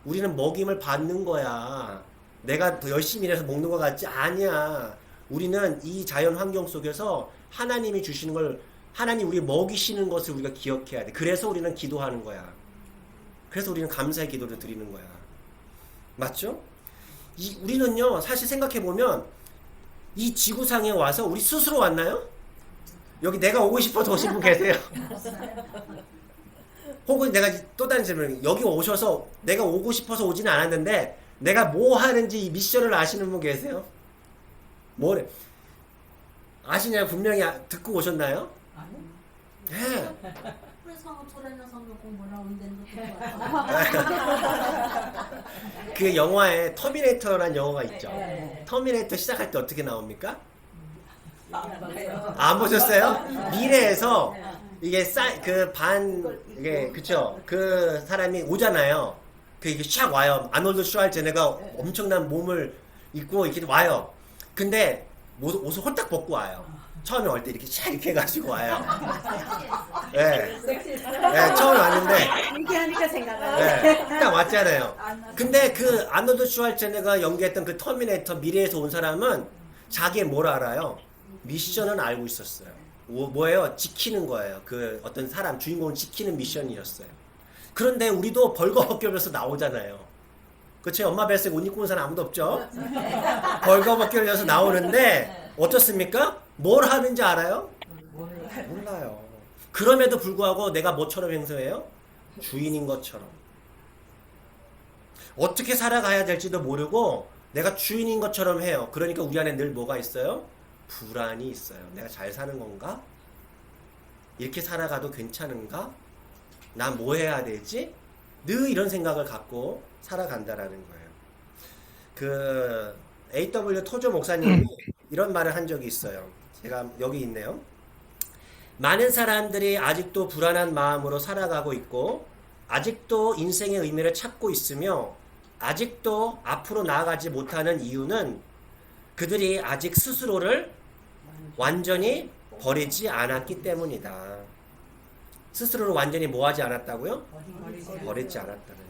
우리는 먹임을 받는 거야. 내가 더 열심히 일해서 먹는 것 같지? 아니야. 우리는 이 자연 환경 속에서 하나님이 주시는 걸 하나님 우리 먹이시는 것을 우리가 기억해야 돼. 그래서 우리는 기도하는 거야. 그래서 우리는 감사의 기도를 드리는 거야. 맞죠? 우리는요, 사실 생각해보면, 이 지구상에 와서 우리 스스로 왔나요? 여기 내가 오고 싶어서 오신 분 계세요? 혹은 내가 또 다른 질문, 여기 오셔서 내가 오고 싶어서 오지는 않았는데, 내가 뭐 하는지 이 미션을 아시는 분 계세요? 뭐래? 아시냐요? 분명히 듣고 오셨나요? 네. 그래서 토레나 성경 공부하고 있는 그 영화에 터미네이터라는 영화가 있죠. 터미네이터 시작할 때 어떻게 나옵니까? 안 보셨어요? 미래에서 이게 이게 그쵸? 그 사람이 오잖아요. 이게 샥 와요. 아놀드 슈왈제네가 엄청난 몸을 입고 이렇게 와요. 근데 옷을 홀딱 벗고 와요. 처음에 올 때 이렇게 샥 이렇게 해가지고 와요. 네. 처음에 왔는데. 얘기하니까 생각나네. 딱 왔잖아요. 근데 그 아놀드 슈왈제네가 연기했던 그 터미네이터 미래에서 온 사람은 자기의 뭘 알아요? 미션은 알고 있었어요. 뭐예요? 지키는 거예요. 그 어떤 사람, 주인공을 지키는 미션이었어요. 그런데 우리도 벌거벗겨 입어서 나오잖아요. 그치? 엄마 뱃속에 옷 입고 온 사람 아무도 없죠? 벌거벗겨 입어서 나오는데 어떻습니까? 뭘 하는지 알아요? 몰라요. 그럼에도 불구하고 내가 뭐처럼 행세해요? 주인인 것처럼. 어떻게 살아가야 될지도 모르고 내가 주인인 것처럼 해요. 그러니까 우리 안에 늘 뭐가 있어요? 불안이 있어요. 내가 잘 사는 건가? 이렇게 살아가도 괜찮은가? 나 뭐 해야 되지? 늘 이런 생각을 갖고 살아간다라는 거예요. 그 A.W. 토조 목사님이 이런 말을 한 적이 있어요. 제가 여기 있네요. 많은 사람들이 아직도 불안한 마음으로 살아가고 있고 아직도 인생의 의미를 찾고 있으며 아직도 앞으로 나아가지 못하는 이유는 그들이 아직 스스로를 완전히 버리지 않았기 때문이다. 스스로를 완전히 뭐하지 않았다고요? 버리지 않았다는 거예요.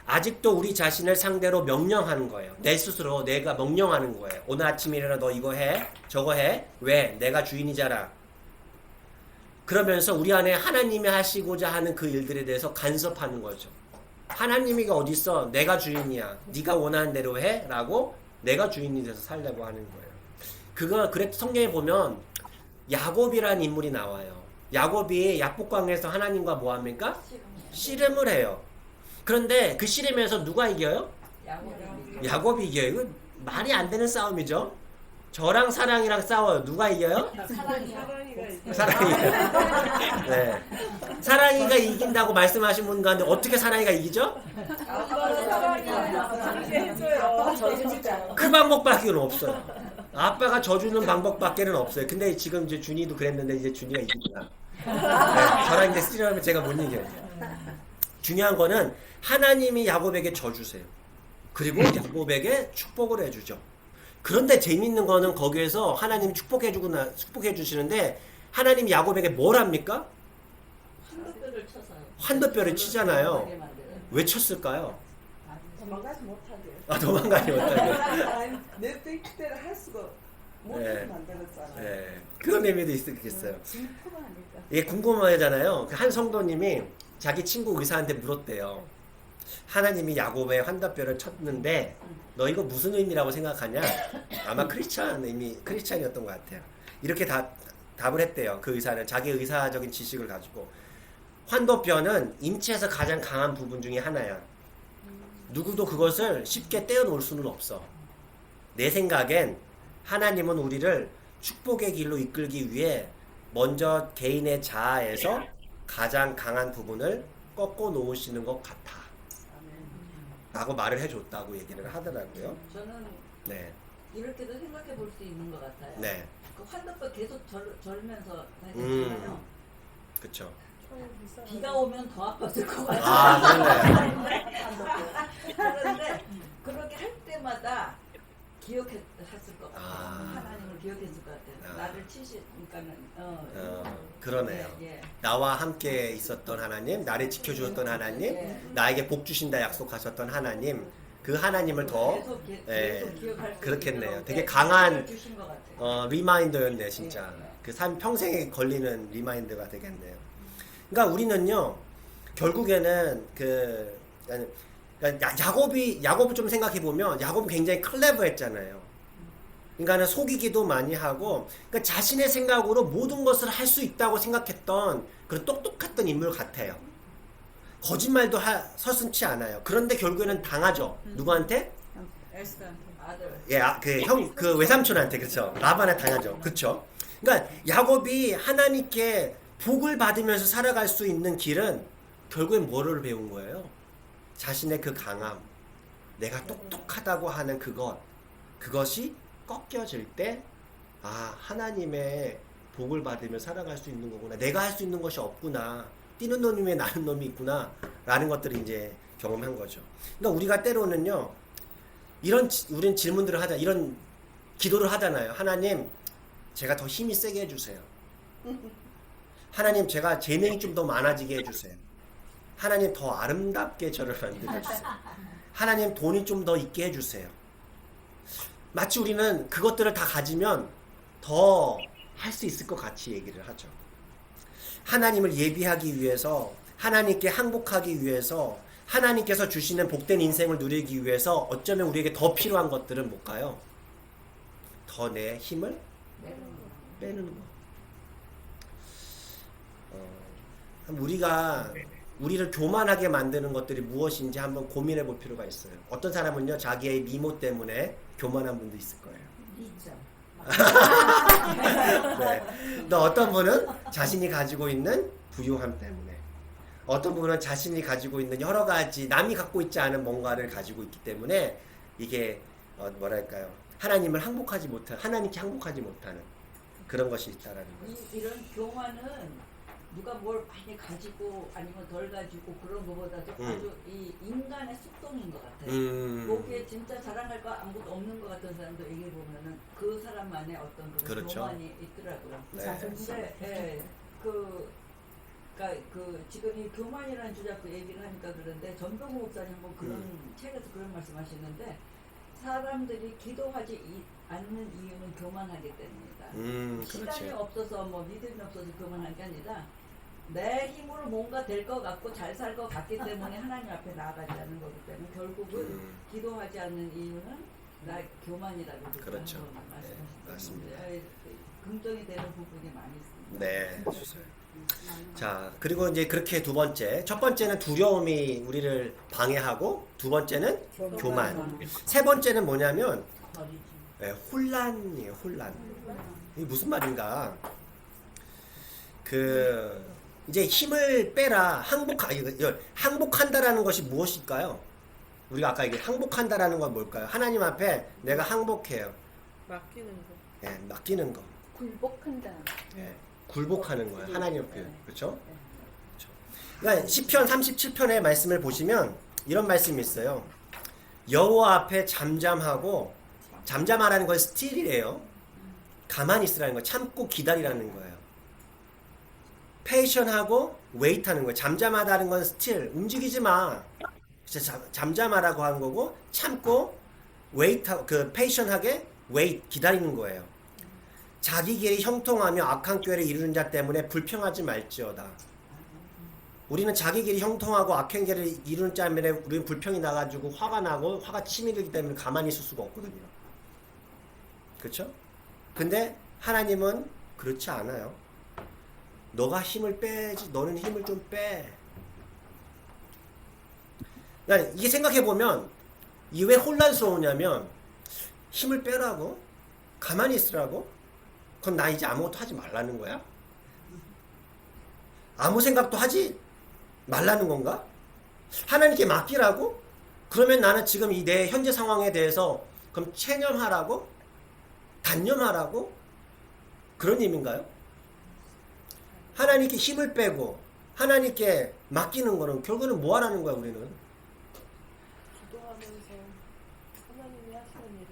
아직도 우리 자신을 상대로 명령하는 거예요. 내 스스로 내가 명령하는 거예요. 오늘 아침에 일어나 너 이거 해, 저거 해. 왜? 내가 주인이잖아. 그러면서 우리 안에 하나님이 하시고자 하는 그 일들에 대해서 간섭하는 거죠. 하나님이가 어디 있어? 내가 주인이야. 네가 원하는 대로 해? 라고 내가 주인이 돼서 살려고 하는 거예요. 그래서 성경에 보면 야곱이라는 인물이 나와요. 야곱이 약복강에서 하나님과 뭐 합니까? 씨름을 해요. 그런데 그 씨름에서 누가 이겨요? 야곱이 이겨요. 이거 말이 안 되는 싸움이죠. 저랑 사랑이랑 싸워요. 누가 이겨요? 사랑이가. 네. 사랑이가 이긴다고 말씀하신 분 가운데 어떻게 사랑이가 이기죠? 그 방법밖에는 없어요. 아빠가 져주는 방법밖에는 없어요. 근데 지금 이제 준이도 그랬는데 이제 준이가 이기구나. 네, 저랑 이제 쓰려면 제가 못 이겨요. 중요한 거는 하나님이 야곱에게 져주세요. 그리고 야곱에게 축복을 해주죠. 그런데 재밌는 거는 거기에서 하나님이 축복해 주시는데 하나님이 야곱에게 뭘 합니까? 한도뼈를 쳐서요. 한도뼈를 치잖아요. 왜 쳤을까요? 도망가지 못하게. 아, 도망가지 못하게. 내 뜻대로 할 수가 못하게 네. 만들었잖아요. 네, 그런 의미도 있겠어요. 질투가 아닐까. 이게 궁금하잖아요. 그 한 성도님이 자기 친구 의사한테 물었대요. 하나님이 야곱의 환다뼈를 쳤는데 너 이거 무슨 의미라고 생각하냐? 아마 크리스찬이었던 것 같아요. 이렇게 답을 했대요. 그 의사는 자기 의사적인 지식을 가지고 환도뼈는 인체에서 가장 강한 부분 중에 하나야. 누구도 그것을 쉽게 떼어놓을 수는 없어. 내 생각엔 하나님은 우리를 축복의 길로 이끌기 위해 먼저 개인의 자아에서 가장 강한 부분을 꺾어 놓으시는 것 같아 라고 말을 해줬다고 얘기를 하더라고요. 저는 네, 이렇게도 생각해 볼 수 있는 것 같아요. 네, 그 환도뼈 계속 절면서 다녔잖아요. 그쵸. 비가 오면 더 아팠을 것 같아요. 아, 그런가요? 그런데 그렇게 할 때마다 기억했을 것 같아요. 아. 하나님을 기억했을 것 같아요. 아. 나를 치시니까는 그러네요. 예. 나와 함께 있었던 하나님, 나를 지켜주셨던 하나님, 나에게 복 주신다 약속하셨던 하나님, 그 하나님을 더 계속 기억할 수 그렇겠네요. 있도록 되게 강한 주신 것 같아요. 리마인더였네 진짜. 그 삶 평생에 걸리는 리마인더가 되겠네요. 그러니까 우리는요 결국에는 그러니까 야곱을 좀 생각해 보면 야곱은 굉장히 클레버했잖아요. 그러니까는 속이기도 많이 하고 그러니까 자신의 생각으로 모든 것을 할 수 있다고 생각했던 그런 똑똑했던 인물 같아요. 거짓말도 서슴지 않아요. 그런데 결국에는 당하죠. 누구한테? 아들. 예, 그 외삼촌한테 그렇죠. 라반에 당하죠. 그렇죠. 그러니까 야곱이 하나님께 복을 받으면서 살아갈 수 있는 길은 결국엔 뭐를 배운 거예요? 자신의 그 강함, 내가 똑똑하다고 하는 그것이 꺾여질 때, 아, 하나님의 복을 받으며 살아갈 수 있는 거구나. 내가 할 수 있는 것이 없구나. 뛰는 놈이 왜 나는 놈이 있구나. 라는 것들을 이제 경험한 거죠. 그러니까 우리가 때로는요, 우린 질문들을 이런 기도를 하잖아요. 하나님, 제가 더 힘이 세게 해주세요. 하나님, 제가 재능이 좀 더 많아지게 해주세요. 하나님, 더 아름답게 저를 만들어주세요. 하나님, 돈이 좀 더 있게 해주세요. 마치 우리는 그것들을 다 가지면 더 할 수 있을 것 같이 얘기를 하죠. 하나님을 예비하기 위해서, 하나님께 항복하기 위해서, 하나님께서 주시는 복된 인생을 누리기 위해서 어쩌면 우리에게 더 필요한 것들은 뭘까요? 더 내 힘을 빼는 거. 우리를 교만하게 만드는 것들이 무엇인지 한번 고민해 볼 필요가 있어요. 어떤 사람은요, 자기의 미모 때문에 교만한 분도 있을 거예요. 있죠. 네. 또 어떤 분은 자신이 가지고 있는 부유함 때문에, 어떤 분은 자신이 가지고 있는 여러 가지 남이 갖고 있지 않은 뭔가를 가지고 있기 때문에 이게 뭐랄까요? 하나님께 항복하지 못하는 그런 것이 있다라는 거죠. 이런 교만은 누가 뭘 많이 가지고 아니면 덜 가지고 그런 것보다도 아주 이 인간의 속성인 것 같아요. 거기에 진짜 자랑할 거 아무것도 없는 것 같은 사람도 얘기해 보면은 그 사람만의 어떤 그런 그렇죠. 교만이 있더라고요. 네. 근데 그 지금 이 교만이라는 주자꾸 얘기를 하니까 그런데 전병호 목사님 뭐 그런 책에서 그런 말씀하시는데 사람들이 기도하지 않는 이유는 교만하기 때문이다. 시간이 그렇죠. 없어서 뭐 믿음이 없어서 교만한 게 아니라 내 힘으로 뭔가 될 것 같고 잘 살 것 같기 때문에 하나님 앞에 나아가지 않는 거기 때문에 결국은 기도하지 않는 이유는 나 교만이라고 그렇죠. 말씀하시는 네, 맞습니다. 긍정이 되는 부분이 많이 있습니다. 네. 자, 그리고 이제 그렇게 두 번째, 첫 번째는 두려움이 우리를 방해하고, 두 번째는 교만. 세 번째는 뭐냐면 네, 혼란이에요. 혼란. 이게 무슨 말인가? 이제 힘을 빼라. 항복한다라는 것이 무엇일까요? 우리가 아까 얘기 항복한다라는 건 뭘까요? 하나님 앞에 내가 항복해요. 맡기는 거. 네, 맡기는 거. 굴복한다. 네, 굴복하는 거예요. 하나님 앞에. 그렇죠? 그러니까 시편 37편의 말씀을 보시면 이런 말씀이 있어요. 여호와 앞에 잠잠하라는 건 스틸이래요. 가만히 있으라는 거예요. 참고 기다리라는 거예요. 페이션하고 웨이트하는 거예요. 잠잠하다는 건 스틸, 움직이지 마. 잠잠하라고 하는 거고 참고 페이션하게 기다리는 거예요. 자기 길이 형통하며 악한 꾀를 이루는 자 때문에 불평하지 말지어다. 우리는 자기 길이 형통하고 악한 꾀를 이루는 자 때문에 우리는 불평이 나가지고 화가 나고 화가 치밀기 때문에 가만히 있을 수가 없거든요. 그렇죠? 근데 하나님은 그렇지 않아요. 너가 힘을 빼지, 너는 힘을 좀 빼. 그러니까 이게 생각해보면 이게 왜 혼란스러우냐면 힘을 빼라고? 가만히 있으라고? 그건 나 이제 아무것도 하지 말라는 거야? 아무 생각도 하지 말라는 건가? 하나님께 맡기라고? 그러면 나는 지금 이 내 현재 상황에 대해서 그럼 체념하라고? 단념하라고? 그런 의미인가요? 하나님께 힘을 빼고 하나님께 맡기는 거는 결국은 뭐 하라는 거야 우리는? 기도하면서 하나님이 하시는 일을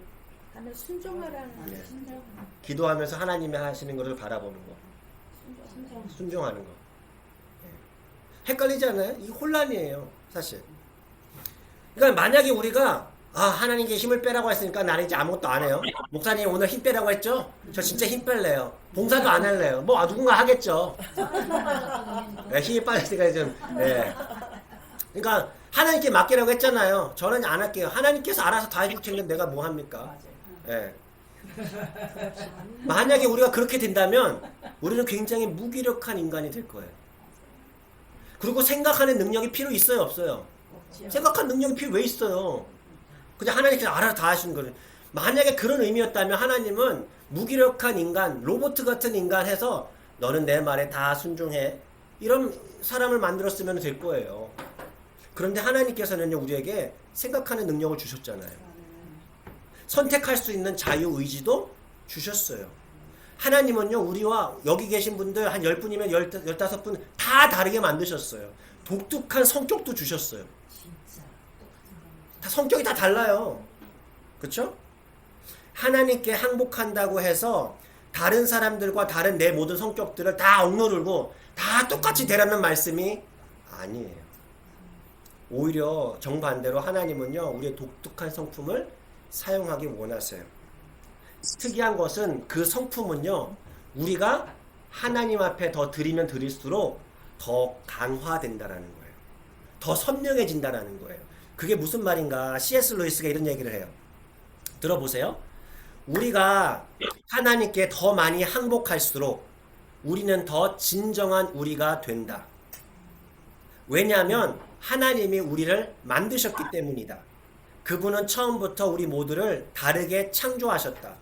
하면 순종하라는 네. 순종. 기도하면서 하나님이 하시는 것을 바라보는 거. 순종하는 거. 헷갈리지 않아요? 이게 혼란이에요, 사실. 그러니까 만약에 우리가 하나님께 힘을 빼라고 했으니까 나는 이제 아무것도 안 해요. 목사님 오늘 힘 빼라고 했죠? 저 진짜 힘 뺄래요. 봉사도 안 할래요. 뭐 누군가 하겠죠. 네, 힘이 빠졌으니까 좀. 네. 그러니까 하나님께 맡기라고 했잖아요. 저는 안 할게요. 하나님께서 알아서 다 해줄 텐데 내가 뭐 합니까? 네. 만약에 우리가 그렇게 된다면 우리는 굉장히 무기력한 인간이 될 거예요. 그리고 생각하는 능력이 필요 있어요, 없어요? 생각하는 능력이 필요 왜 있어요? 그냥 하나님께서 알아서 다 하시는 거예요. 만약에 그런 의미였다면 하나님은 무기력한 인간, 로봇 같은 인간 해서 너는 내 말에 다 순종해. 이런 사람을 만들었으면 될 거예요. 그런데 하나님께서는 우리에게 생각하는 능력을 주셨잖아요. 선택할 수 있는 자유의지도 주셨어요. 하나님은요, 우리와 여기 계신 분들 한 10분이면 15분 다 다르게 만드셨어요. 독특한 성격도 주셨어요. 다 성격이 다 달라요. 그렇죠? 하나님께 항복한다고 해서 다른 사람들과 다른 내 모든 성격들을 다 억누르고 다 똑같이 되라는 말씀이 아니에요. 오히려 정반대로 하나님은요, 우리의 독특한 성품을 사용하기 원하세요. 특이한 것은 그 성품은요, 우리가 하나님 앞에 더 드리면 드릴수록 더 강화된다라는 거예요. 더 선명해진다라는 거예요. 그게 무슨 말인가? C.S. 루이스가 이런 얘기를 해요. 들어보세요. 우리가 하나님께 더 많이 항복할수록 우리는 더 진정한 우리가 된다. 왜냐하면 하나님이 우리를 만드셨기 때문이다. 그분은 처음부터 우리 모두를 다르게 창조하셨다.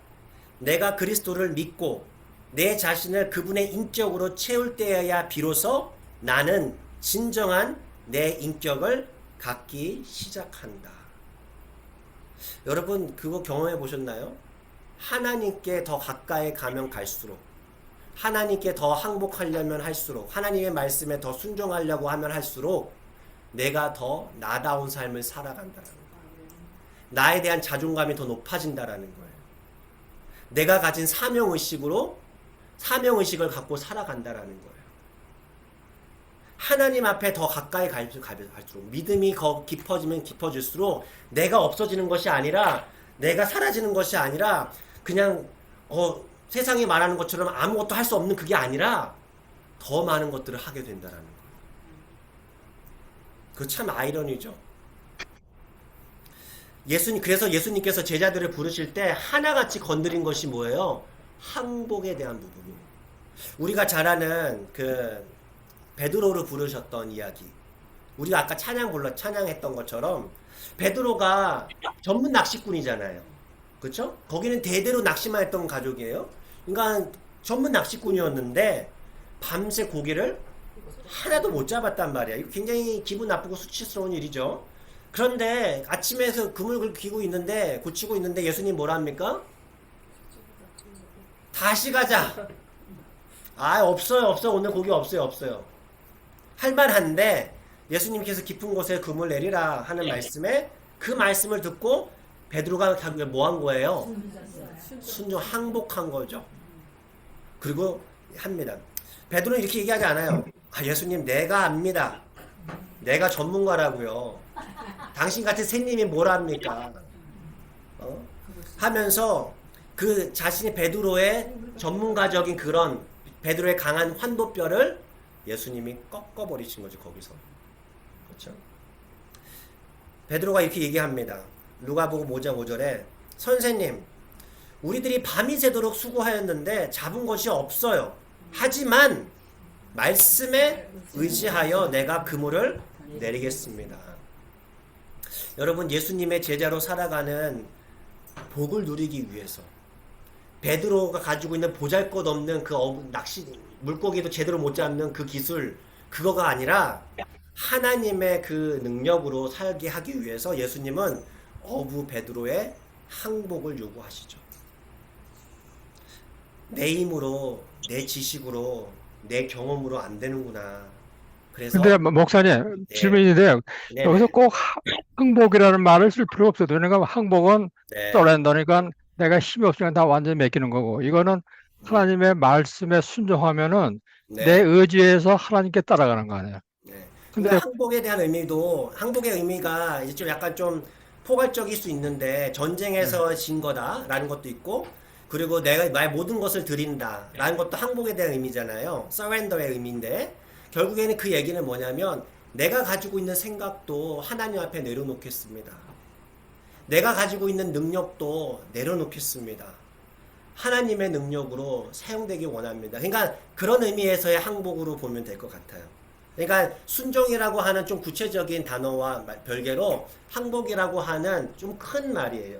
내가 그리스도를 믿고 내 자신을 그분의 인격으로 채울 때여야 비로소 나는 진정한 내 인격을 갖기 시작한다. 여러분 그거 경험해 보셨나요? 하나님께 더 가까이 가면 갈수록, 하나님께 더 항복하려면 할수록, 하나님의 말씀에 더 순종하려고 하면 할수록 내가 더 나다운 삶을 살아간다는 거예요. 나에 대한 자존감이 더 높아진다라는 거예요. 내가 가진 사명의식을 갖고 살아간다라는 거예요. 하나님 앞에 더 가까이 갈수록 믿음이 깊어지면 깊어질수록 내가 없어지는 것이 아니라, 내가 사라지는 것이 아니라 그냥 세상이 말하는 것처럼 아무것도 할 수 없는 그게 아니라 더 많은 것들을 하게 된다는 거예요. 그 참 아이러니죠. 그래서 예수님께서 제자들을 부르실 때 하나같이 건드린 것이 뭐예요? 항복에 대한 부분이에요. 우리가 잘 아는 베드로를 부르셨던 이야기. 우리가 아까 찬양했던 것처럼 베드로가 전문 낚시꾼이잖아요. 그렇죠? 거기는 대대로 낚시만 했던 가족이에요. 그러니까 전문 낚시꾼이었는데 밤새 고기를 하나도 못 잡았단 말이야. 이거 굉장히 기분 나쁘고 수치스러운 일이죠. 그런데 아침에서 그물을 귀고 있는데, 고치고 있는데 예수님 뭐라 합니까? 다시 가자. 없어요. 오늘 고기 없어요. 할만한데 예수님께서 깊은 곳에 금을 내리라 하는 말씀에 그 말씀을 듣고 베드로가 뭐 한 거예요? 순종, 항복한 거죠. 그리고 합니다. 베드로는 이렇게 얘기하지 않아요. 예수님 내가 압니다. 내가 전문가라고요. 당신 같은 새님이 뭘 합니까? 하면서 그 자신이 베드로의 전문가적인 그런 베드로의 강한 환도뼈를 예수님이 꺾어버리신 거죠. 거기서. 그렇죠? 베드로가 이렇게 얘기합니다. 누가복음 5장 5절에 선생님, 우리들이 밤이 새도록 수고하였는데 잡은 것이 없어요. 하지만 말씀에 의지하여 내가 그물을 내리겠습니다. 여러분, 예수님의 제자로 살아가는 복을 누리기 위해서 베드로가 가지고 있는 보잘것없는 그 낚시 물고기도 제대로 못 잡는 그 기술, 그거가 아니라 하나님의 그 능력으로 살게 하기 위해서 예수님은 어부 베드로의 항복을 요구하시죠. 내 힘으로, 내 지식으로, 내 경험으로 안 되는구나. 그래서 근데 목사님 네. 질문인데요. 네, 여기서 꼭 항복이라는 말을 쓸 필요 없어도 왜냐면 항복은 네. 서렌더니까 내가 힘이 없으면 다 완전히 맡기는 거고 이거는 하나님의 말씀에 순종하면은 네. 내 의지에서 하나님께 따라가는 거 아니에요. 네. 근데 근데 항복에 대한 의미도 항복의 의미가 이제 좀 약간 좀 포괄적일 수 있는데 전쟁에서 진 거다라는 것도 있고 그리고 내가 나의 모든 것을 드린다라는 것도 항복에 대한 의미잖아요. 서렌더의 의미인데 결국에는 그 얘기는 뭐냐면 내가 가지고 있는 생각도 하나님 앞에 내려놓겠습니다. 내가 가지고 있는 능력도 내려놓겠습니다. 하나님의 능력으로 사용되기 원합니다. 그러니까 그런 의미에서의 항복으로 보면 될 것 같아요. 그러니까 순종이라고 하는 좀 구체적인 단어와 별개로 항복이라고 하는 좀 큰 말이에요.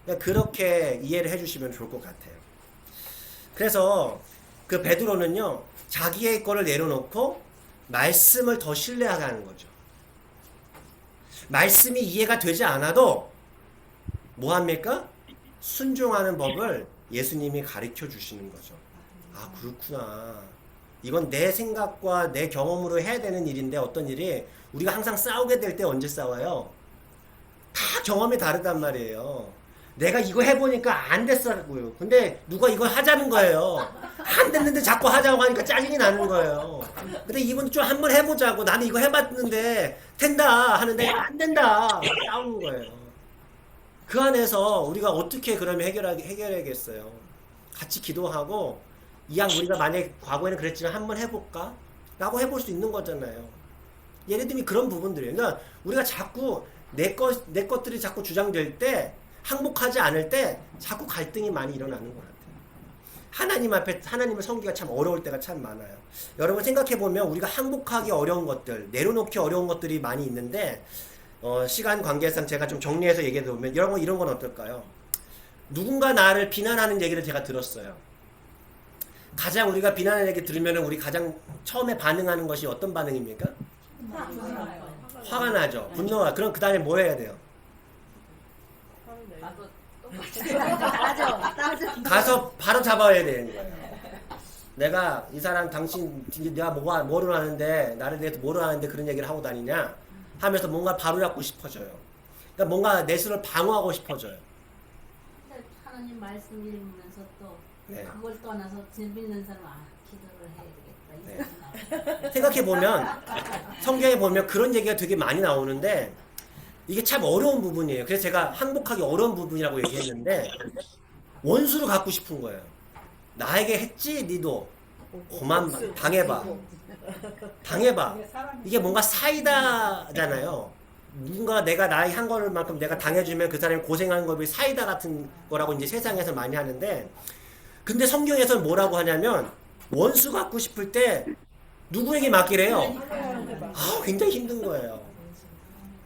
그러니까 그렇게 이해를 해주시면 좋을 것 같아요. 그래서 그 베드로는요, 자기의 거를 내려놓고 말씀을 더 신뢰하게 하는 거죠. 말씀이 이해가 되지 않아도 뭐 합니까? 순종하는 법을 예수님이 가르쳐 주시는 거죠. 아, 그렇구나. 이건 내 생각과 내 경험으로 해야 되는 일인데 어떤 일이 우리가 항상 싸우게 될 때 언제 싸워요? 다 경험이 다르단 말이에요. 내가 이거 해보니까 안 됐어고요. 근데 누가 이걸 하자는 거예요. 안 됐는데 자꾸 하자고 하니까 짜증이 나는 거예요. 근데 이분 좀 한번 해보자고 나는 이거 해봤는데 된다 하는데 안 된다 싸우는 거예요. 그 안에서 우리가 어떻게 그러면 해결하겠어요? 같이 기도하고 이왕 우리가 만약에 과거에는 그랬지만 한번 해볼까? 라고 해볼 수 있는 거잖아요. 예를 들면 그런 부분들이에요. 그러니까 우리가 자꾸 내 것들이 자꾸 주장될 때 항복하지 않을 때 자꾸 갈등이 많이 일어나는 것 같아요. 하나님 앞에 하나님을 섬기기가 참 어려울 때가 참 많아요. 여러분 생각해보면 우리가 항복하기 어려운 것들, 내려놓기 어려운 것들이 많이 있는데 시간 관계상 제가 좀 정리해서 얘기해보면 여러분 이런 건 어떨까요? 누군가 나를 비난하는 얘기를 제가 들었어요. 가장 우리가 비난하는 얘기 들으면 우리 가장 처음에 반응하는 것이 어떤 반응입니까? 화가 나죠. 분노가. 그럼 그 다음에 뭐 해야 돼요? 가서 바로 잡아야 되는 거예요. 내가 이 사람 당신 내가 뭐를 하는데 나를 대해서 뭐를 하는데 그런 얘기를 하고 다니냐 하면서 뭔가 바로 잡고 싶어져요. 그러니까 뭔가 내 스스로를 방어하고 싶어져요. 하나님 말씀 읽으면서 또 네. 그걸 떠나서 재밌는 사람 기도를 해야 되겠다. 네. 생각해보면 성경에 보면 그런 얘기가 되게 많이 나오는데 이게 참 어려운 부분이에요. 그래서 제가 항복하기 어려운 부분이라고 얘기했는데 원수를 갖고 싶은 거예요. 나에게 했지 니도 그만 당해봐. 이게 뭔가 사이다잖아요. 누군가 내가 나의 한 거만큼 내가 당해주면 그 사람이 고생하는 것이 사이다 같은 거라고 이제 세상에서 많이 하는데 근데 성경에서는 뭐라고 하냐면 원수 갖고 싶을 때 누구에게 맡기래요? 굉장히 힘든 거예요.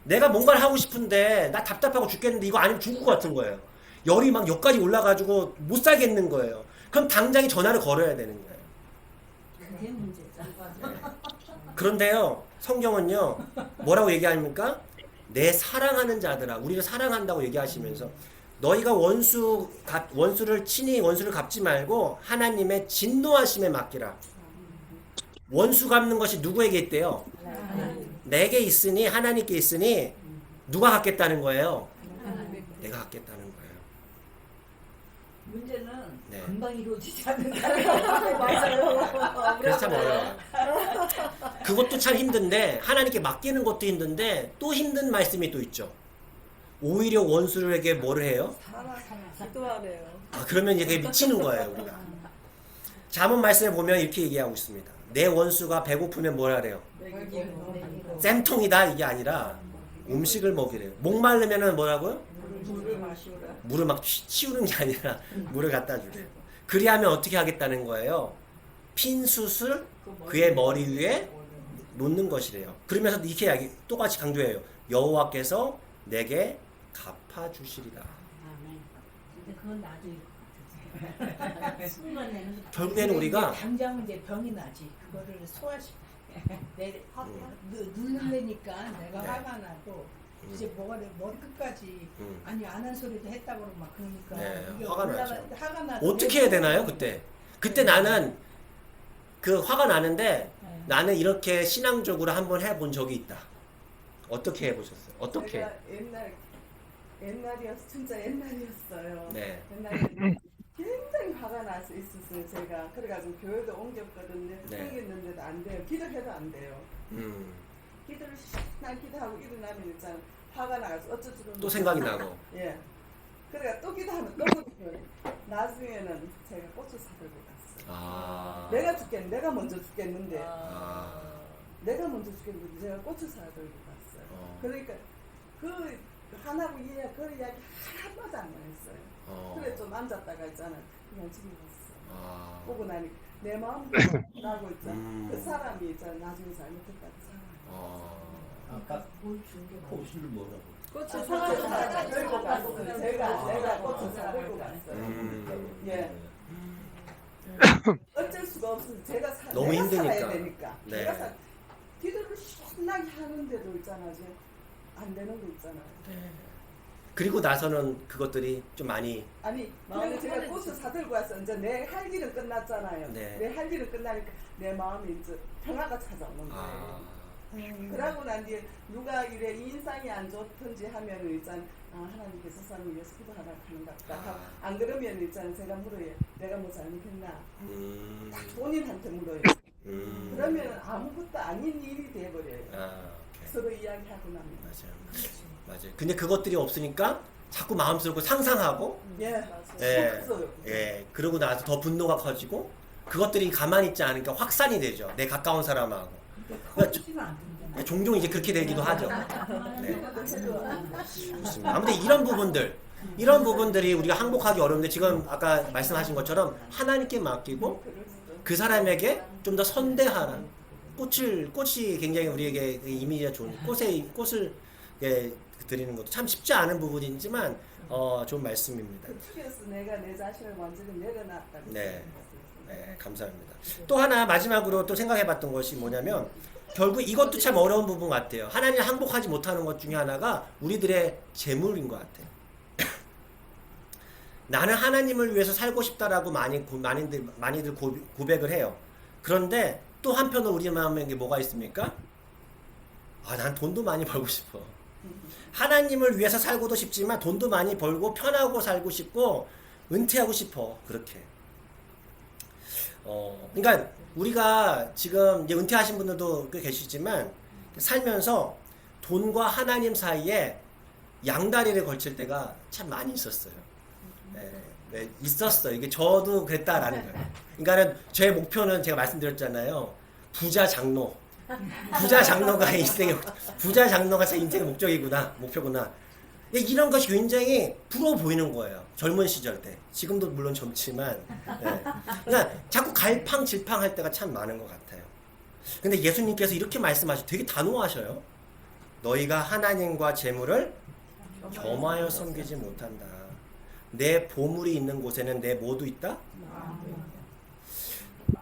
내가 뭔가를 하고 싶은데 나 답답하고 죽겠는데 이거 아니면 죽을 것 같은 거예요. 열이 막 여기까지 올라가지고 못 살겠는 거예요. 그럼 당장에 전화를 걸어야 되는 거예요. 그게 문제죠. 그런데요, 성경은요, 뭐라고 얘기합니까? 내 사랑하는 자들아, 우리를 사랑한다고 얘기하시면서 너희가 원수를 친히 원수를 갚지 말고 하나님의 진노하심에 맡기라. 원수 갚는 것이 누구에게 있대요? 내게 있으니 하나님께 있으니 누가 갚겠다는 거예요? 내가 갚겠다는 거예요. 문제는 네. 금방 이루어지지 않는다는 거. 맞아요. 그래서 참 어려워요. 그것도 참 힘든데 하나님께 맡기는 것도 힘든데 또 힘든 말씀이 또 있죠. 오히려 원수에게 뭐를 해요? 기도하래요. 아, 그러면 이제 그게 미치는 거예요, 우리가. 잠언 말씀에 보면 이렇게 얘기하고 있습니다. 내 원수가 배고프면 뭘 하래요? 쌤통이다 이게 아니라 음식을 먹이래요. 목마르면은 뭐라고요? 물을 마시오라. 물을 막 치우는 게 아니라 물을 갖다 주래요. 그리하면 어떻게 하겠다는 거예요? 핀 숯을 그의 머리 위에 놓는 것이래요. 그러면서 이렇게 이야기 똑같이 강조해요. 여호와께서 내게 갚아주시리라. 아멘. 근데 그건 나중에 순간에는 결국에는 우리가 당장 이제 병이 나지. 그거를 누르려니까 내가 네. 화가 나고 이제 머리 끝까지 아니 안 한 소리도 했다고 막 그러니까 네, 이게 화가 나죠. 화가 나서 어떻게 해야 되나요, 그때? 그때 나는 그 화가 나는데 네. 나는 이렇게 신앙적으로 한번 해본 적이 있다. 어떻게 해보셨어요? 어떻게? 제가 옛날이었어. 진짜 옛날이었어요. 네. 옛날에 굉장히 화가 나서 있었어요. 제가 그래가지고 교회도 옮겼거든요. 네. 옮겼는데도 안 돼요. 기도해도 안 돼요. 음, 기도를 난 기도하고 일어나면 있잖아. 화가 나가서 어쩔 줄은 또 생각이 나고. 예. 그러니까 또 기도하면 또 그래요. 나중에는 제가 고추 사들고 갔어요. 아, 내가 죽겠는데, 내가 먼저 죽겠는데, 아, 내가 먼저 죽겠는데 제가 고추 사들고 갔어요. 그러니까 그 하나고 이해야 그 이야기 하나도 안 했어요. 그래 좀 앉았다가 있잖아. 그냥 집에 갔어. 아, 보고 나니 내 마음도 나고 있잖아. 그 사람이 있잖아. 나중에 잘못했다고 살아요. 아까 뭘 준게 호수를 뭐라고? 고추 사들고 들고 갔어요. 제가 고추 사들고 갔어요. 예. 어쩔 수가 없어서 제가 너무 내가 힘드니까. 살아야 되니까. 네. 내가 기도를 신나게 하는데도 있잖아. 이제 안 되는 거 있잖아요. 그리고 나서는 그것들이 좀 많이 아니 마음이 그래서 제가 편해지죠. 꽃을 사들고 와서 이제 내 할 일은 끝났잖아요. 네. 내 할 일은 끝나니까 내 마음이 이제 평화가 찾아오는 거예요. 아, 그러고 난 뒤에 누가 이래 인상이 안 좋든지 하면은 일단 하나님께서 사람을 위해서 기도하라 하는 것 같다. 아. 안 그러면 일단 제가 물어요. 내가 뭐 잘못했나? 딱 본인한테 물어요. 음, 그러면 아무것도 아닌 일이 돼버려요. 아, 오케이. 서로 이야기하고 나면. 맞아요. 맞아요. 근데 그것들이 없으니까 자꾸 마음속으로 상상하고, 예, 예, 없어요. 예, 그러고 나서 더 분노가 커지고, 그것들이 가만히 있지 않으니까 확산이 되죠. 내 가까운 사람하고. 그러니까 종종 이제 그렇게 되기도 하죠. 네. 좋습니다. 아무튼 이런 부분들이 우리가 항복하기 어려운데 지금 아까 말씀하신 것처럼 하나님께 맡기고 그 사람에게 좀 더 선대하라. 꽃이 굉장히 우리에게 이미지가 좋은 꽃을 예, 드리는 것도 참 쉽지 않은 부분이지만 좋은 말씀입니다. 그래서 내가 내 자신을 완전히 내려놨다. 네. 네, 감사합니다. 또 하나 마지막으로 또 생각해봤던 것이 뭐냐면 결국 이것도 참 어려운 부분 같아요. 하나님을 항복하지 못하는 것 중에 하나가 우리들의 재물인 것 같아요. 나는 하나님을 위해서 살고 싶다라고 많이들 고백을 해요. 그런데 또 한편으로 우리 마음에 뭐가 있습니까? 난 돈도 많이 벌고 싶어. 하나님을 위해서 살고도 싶지만 돈도 많이 벌고 편하고 살고 싶고 은퇴하고 싶어. 그렇게. 그러니까 우리가 지금 이제 은퇴하신 분들도 꽤 계시지만 살면서 돈과 하나님 사이에 양다리를 걸칠 때가 참 많이 있었어요. 네, 있었어요. 이게 저도 그랬다라는 거예요. 그러니까는 제 목표는 제가 말씀드렸잖아요. 부자 장로가 제 인생의 목표구나. 이런 것이 굉장히 부러워 보이는 거예요. 젊은 시절 때. 지금도 물론 젊지만. 네. 그러니까 자꾸 갈팡질팡할 때가 참 많은 것 같아요. 근데 예수님께서 이렇게 말씀하시고 되게 단호하셔요. 너희가 하나님과 재물을 겸하여 섬기지 못한다. 내 보물이 있는 곳에는 내 뭐도 있다?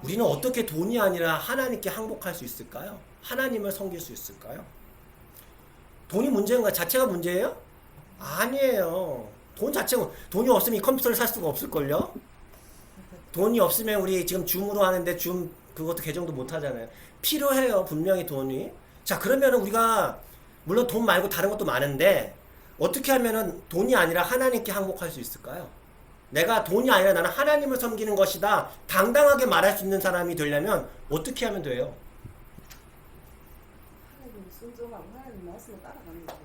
우리는 어떻게 돈이 아니라 하나님께 항복할 수 있을까요? 하나님을 섬길 수 있을까요? 돈이 문제인가? 자체가 문제예요? 아니에요. 돈이 없으면 이 컴퓨터를 살 수가 없을걸요? 돈이 없으면 우리 지금 줌으로 하는데 줌 그것도 계정도 못 하잖아요. 필요해요. 분명히 돈이. 자, 그러면은 우리가 물론 돈 말고 다른 것도 많은데 어떻게 하면은 돈이 아니라 하나님께 항복할 수 있을까요? 내가 돈이 아니라 나는 하나님을 섬기는 것이다. 당당하게 말할 수 있는 사람이 되려면 어떻게 하면 돼요? 하나님 순종하고 하나님 말씀을 따라가는 거죠.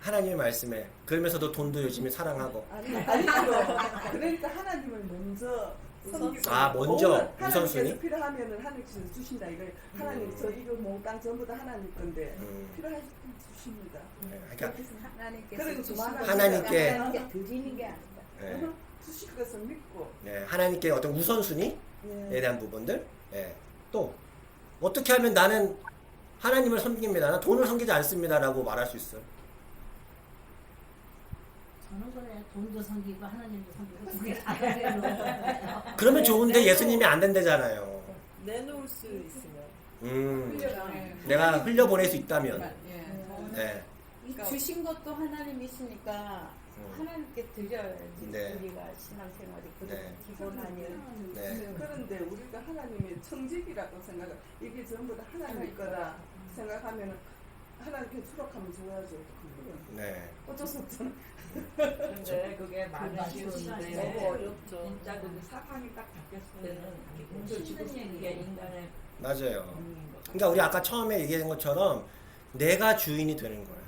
하나님의 말씀에. 그러면서도 돈도 열심히 사랑하고. 그러니까 하나님을 먼저 섬기고 먼저 하나님께서 우선순위? 필요하면은 하나님께서 주신다 이거예요. 하나님 저 이거 몽땅 전부 다 하나님 건데 필요하실 때 주십니다. 그러니까 그리고 주시는 하나님께 드리는 게 아니다. 예, 주실 것을 믿고 예, 하나님께 어떤 우선순위에 예. 대한 부분들. 예. 또 어떻게 하면 나는 하나님을 섬깁니다. 나 돈을 섬기지 않습니다라고 말할 수 있어요. 저는 그래 돈도 섬기고 하나님도 섬기고 두 개 다 해요. 그러면 좋은데 예수님이 안 된다잖아요. 내놓을 수 있으면. 내가 흘려보낼 수 있다면. 예. 네. 이 주신 것도 하나님이시니까 하나님께 드려야지. 네. 우리가 신앙생활이 그렇게 네. 기본 아니에요. 네. 그런데 우리가 하나님의 청직이라고 생각을 이게 전부 다 하나님 거다 생각하면 하나님께 수락하면 줘야죠. 네. 어쩔 수 없잖아. 근데 그게 말은 너무 쉬운데 어렵죠. 진짜 그 사상이 딱 바뀌었을 때는 힘든 지금 이게 얘기예요. 인간의 맞아요. 본능인 것 그러니까 우리 아까 처음에 얘기한 것처럼 내가 주인이 되는 거예요.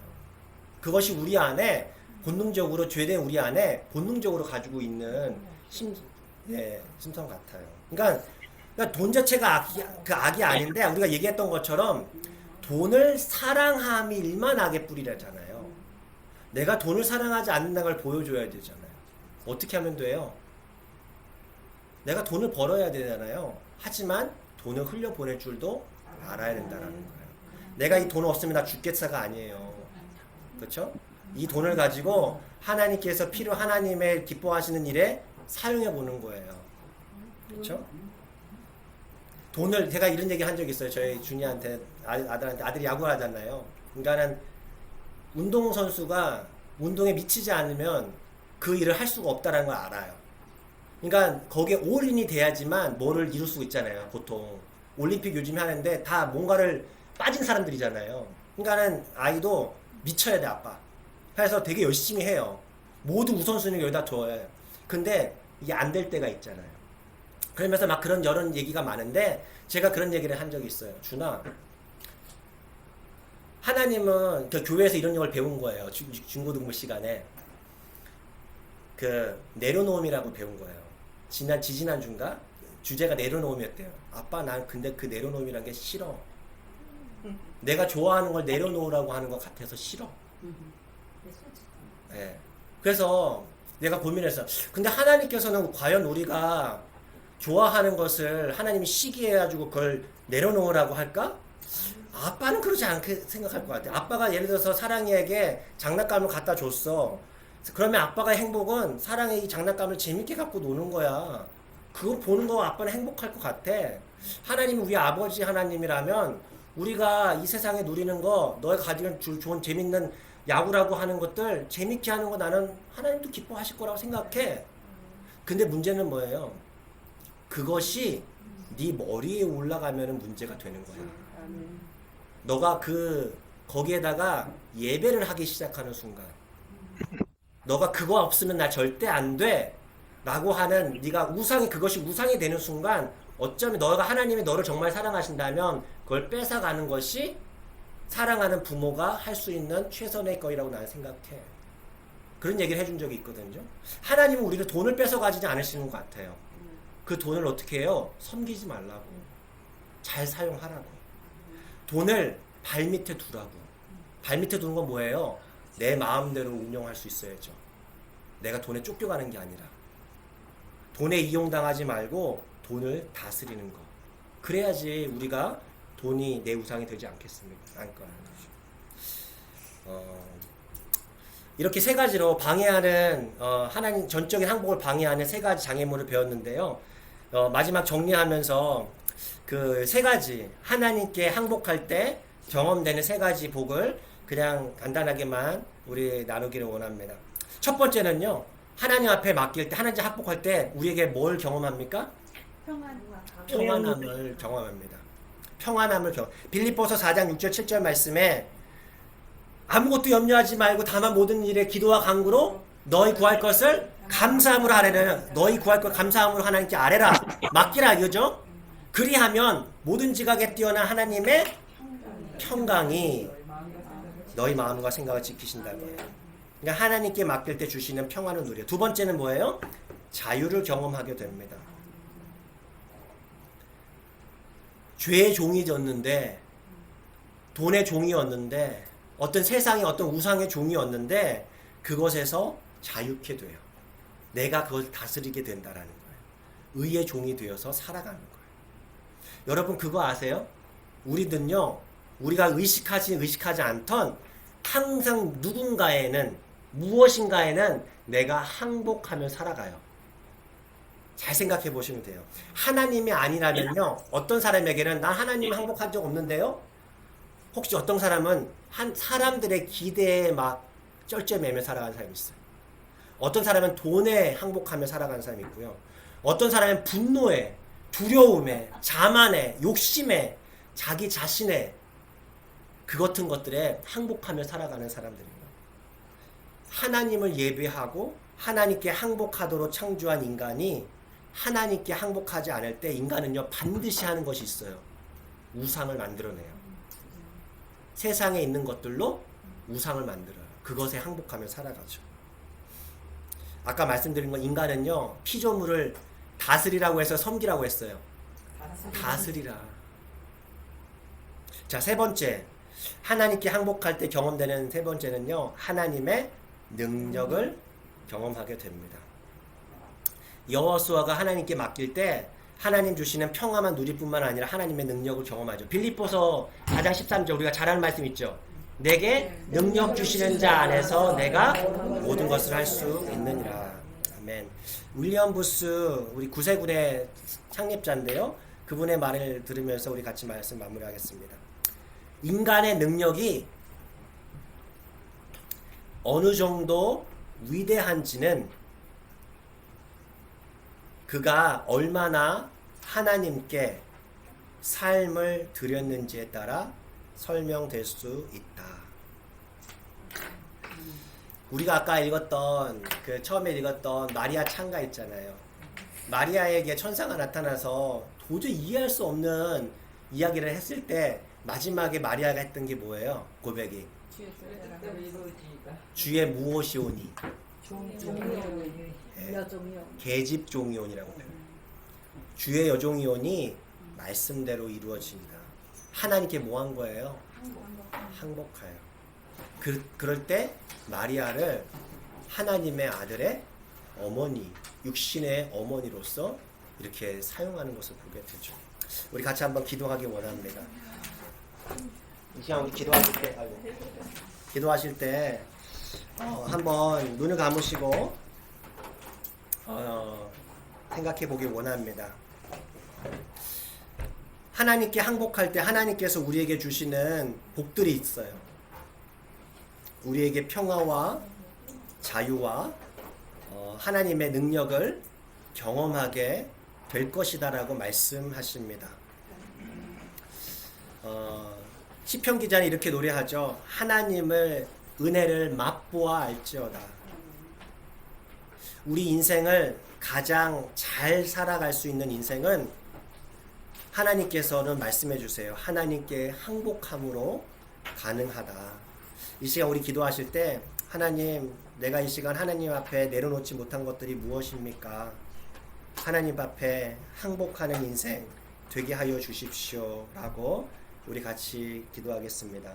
그것이 우리 안에 본능적으로 죄된 우리 안에 본능적으로 가지고 있는 심성 같아요. 그러니까 돈 자체가 악이 아닌데 우리가 얘기했던 것처럼 돈을 사랑함이 일만 악의 뿌리라잖아요. 내가 돈을 사랑하지 않는다는 걸 보여줘야 되잖아요. 어떻게 하면 돼요? 내가 돈을 벌어야 되잖아요. 하지만 돈을 흘려보낼 줄도 알아야 된다는 거예요. 내가 이 돈 없으면 나 죽겠어가 아니에요. 그렇죠? 이 돈을 가지고 하나님께서 하나님의 기뻐하시는 일에 사용해 보는 거예요. 그렇죠? 돈을 제가 이런 얘기 한 적 있어요. 저희 준이한테 아들한테 아들이 야구를 하잖아요. 그러니까는 운동선수가 운동에 미치지 않으면 그 일을 할 수가 없다는 걸 알아요. 그러니까 거기에 올인이 돼야지만 뭐를 이룰 수 있잖아요. 보통 올림픽 요즘에 하는데 다 뭔가를 빠진 사람들이잖아요. 그러니까는 아이도 미쳐야 돼 아빠. 그래서 되게 열심히 해요. 모두 우선순위를 여기다 둬요. 근데 이게 안 될 때가 있잖아요. 그러면서 막 그런 여러 얘기가 많은데 제가 그런 얘기를 한 적이 있어요. 준아, 하나님은 그 교회에서 이런 걸 배운 거예요. 중고등부 시간에 그 내려놓음이라고 배운 거예요. 지지난 주인가 주제가 내려놓음이었대요. 아빠 난 근데 그 내려놓음이란 게 싫어. 내가 좋아하는 걸 내려놓으라고 하는 것 같아서 싫어. 네. 그래서 내가 고민했어. 근데 하나님께서는 과연 우리가 좋아하는 것을 하나님이 시기해가지고 그걸 내려놓으라고 할까? 아빠는 그러지 않게 생각할 것 같아. 아빠가 예를 들어서 사랑이에게 장난감을 갖다 줬어. 그러면 아빠의 행복은 사랑의 이 장난감을 재밌게 갖고 노는 거야. 그거 보는 거 아빠는 행복할 것 같아. 하나님이 우리 아버지 하나님이라면 우리가 이 세상에 누리는 거, 너가 가지는 좋은 재밌는 야구라고 하는 것들 재밌게 하는 거 나는 하나님도 기뻐하실 거라고 생각해. 근데 문제는 뭐예요? 그것이 네 머리에 올라가면 문제가 되는 거야. 너가 거기에다가 예배를 하기 시작하는 순간 너가 그거 없으면 나 절대 안 돼 라고 하는 네가 그것이 우상이 되는 순간 어쩌면 너가 하나님이 너를 정말 사랑하신다면 그걸 뺏어가는 것이 사랑하는 부모가 할 수 있는 최선의 거이라고 나는 생각해. 그런 얘기를 해준 적이 있거든요. 하나님은 우리를 돈을 뺏어가지지 않으시는 것 같아요. 그 돈을 어떻게 해요? 섬기지 말라고. 잘 사용하라고. 돈을 발밑에 두라고. 발밑에 두는 건 뭐예요? 내 마음대로 운영할 수 있어야죠. 내가 돈에 쫓겨가는 게 아니라. 돈에 이용당하지 말고 돈을 다스리는 거. 그래야지 우리가 돈이 내 우상이 되지 않겠습니까? 이렇게 세 가지로 방해하는 하나님 전적인 항복을 방해하는 세 가지 장애물을 배웠는데요. 마지막 정리하면서 그 세 가지 하나님께 항복할 때 경험되는 세 가지 복을 그냥 간단하게만 우리 나누기를 원합니다. 첫 번째는요. 하나님 앞에 맡길 때 하나님 항복할 때 우리에게 뭘 경험합니까? 평안함을 경험합니다. 빌립보서 4장 6절 7절 말씀에 아무것도 염려하지 말고 다만 모든 일에 기도와 간구로 너희 구할 것을 감사함으로 아뢰는 너희 구할 걸 감사함으로 하나님께 아뢰라. 맡기라 이거죠. 그리하면 모든 지각에 뛰어난 하나님의 평강이 너희 마음과 생각을 지키신다고요. 그러니까 하나님께 맡길 때 주시는 평안을 누려. 두 번째는 뭐예요? 자유를 경험하게 됩니다. 죄의 종이었는데, 돈의 종이었는데, 어떤 세상의 어떤 우상의 종이었는데 그것에서 자유케 돼요. 내가 그걸 다스리게 된다라는 거예요. 의의 종이 되어서 살아가는 거예요. 여러분 그거 아세요? 우리는요, 우리가 의식하지 않던 항상 누군가에는, 무엇인가에는 내가 항복하며 살아가요. 잘 생각해 보시면 돼요. 하나님이 아니라면요, 어떤 사람에게는 난 하나님 항복한 적 없는데요? 혹시 어떤 사람은 사람들의 기대에 막 쩔쩔매며 살아가는 사람이 있어요. 어떤 사람은 돈에 항복하며 살아가는 사람이 있고요. 어떤 사람은 분노에, 두려움에, 자만에, 욕심에, 자기 자신의 그 같은 것들에 항복하며 살아가는 사람들이에요. 하나님을 예배하고 하나님께 항복하도록 창조한 인간이 하나님께 항복하지 않을 때 인간은요, 반드시 하는 것이 있어요. 우상을 만들어내요. 세상에 있는 것들로 우상을 만들어요. 그것에 항복하며 살아가죠. 아까 말씀드린 건 인간은요, 피조물을 다스리라고 해서 섬기라고 했어요. 다스리라. 자, 세 번째, 하나님께 항복할 때 경험되는 세 번째는요, 하나님의 능력을 경험하게 됩니다. 여호수아가 하나님께 맡길 때 하나님 주시는 평화만 누릴 뿐만 아니라 하나님의 능력을 경험하죠. 빌립보서 4장 13절 우리가 잘 아는 말씀 있죠. 내게 능력 주시는 자 안에서 내가 모든 것을 할 수 있느니라. 아멘. 윌리엄 부스 우리 구세군의 창립자인데요. 그분의 말을 들으면서 우리 같이 말씀 마무리하겠습니다. 인간의 능력이 어느 정도 위대한지는 그가 얼마나 하나님께 삶을 드렸는지에 따라 설명될 수 있다. 우리가 아까 읽었던 처음에 읽었던 마리아 창가 있잖아요. 마리아에게 천사가 나타나서 도저히 이해할 수 없는 이야기를 했을 때 마지막에 마리아가 했던 게 뭐예요? 고백이 주의 무엇이 오니? 계집 종이 오니라고 해요. 주의 여종이 오니 말씀대로 이루어진다. 하나님께 뭐 한 거예요? 항복하여. 그럴 때 마리아를 하나님의 아들의 어머니, 육신의 어머니로서 이렇게 사용하는 것을 보게 되죠. 우리 같이 한번 기도하기 원합니다. 이 시간 우리 기도하실 때 한번 눈을 감으시고 생각해 보기 원합니다. 하나님께 항복할 때 하나님께서 우리에게 주시는 복들이 있어요. 우리에게 평화와 자유와 하나님의 능력을 경험하게 될 것이다라고 말씀하십니다. 시편 기자는 이렇게 노래하죠. 하나님을 은혜를 맛보아 알지어다. 우리 인생을 가장 잘 살아갈 수 있는 인생은 하나님께서는 말씀해 주세요. 하나님께 항복함으로 가능하다. 이 시간 우리 기도하실 때 하나님, 내가 이 시간 하나님 앞에 내려놓지 못한 것들이 무엇입니까? 하나님 앞에 항복하는 인생 되게 하여 주십시오 라고 우리 같이 기도하겠습니다.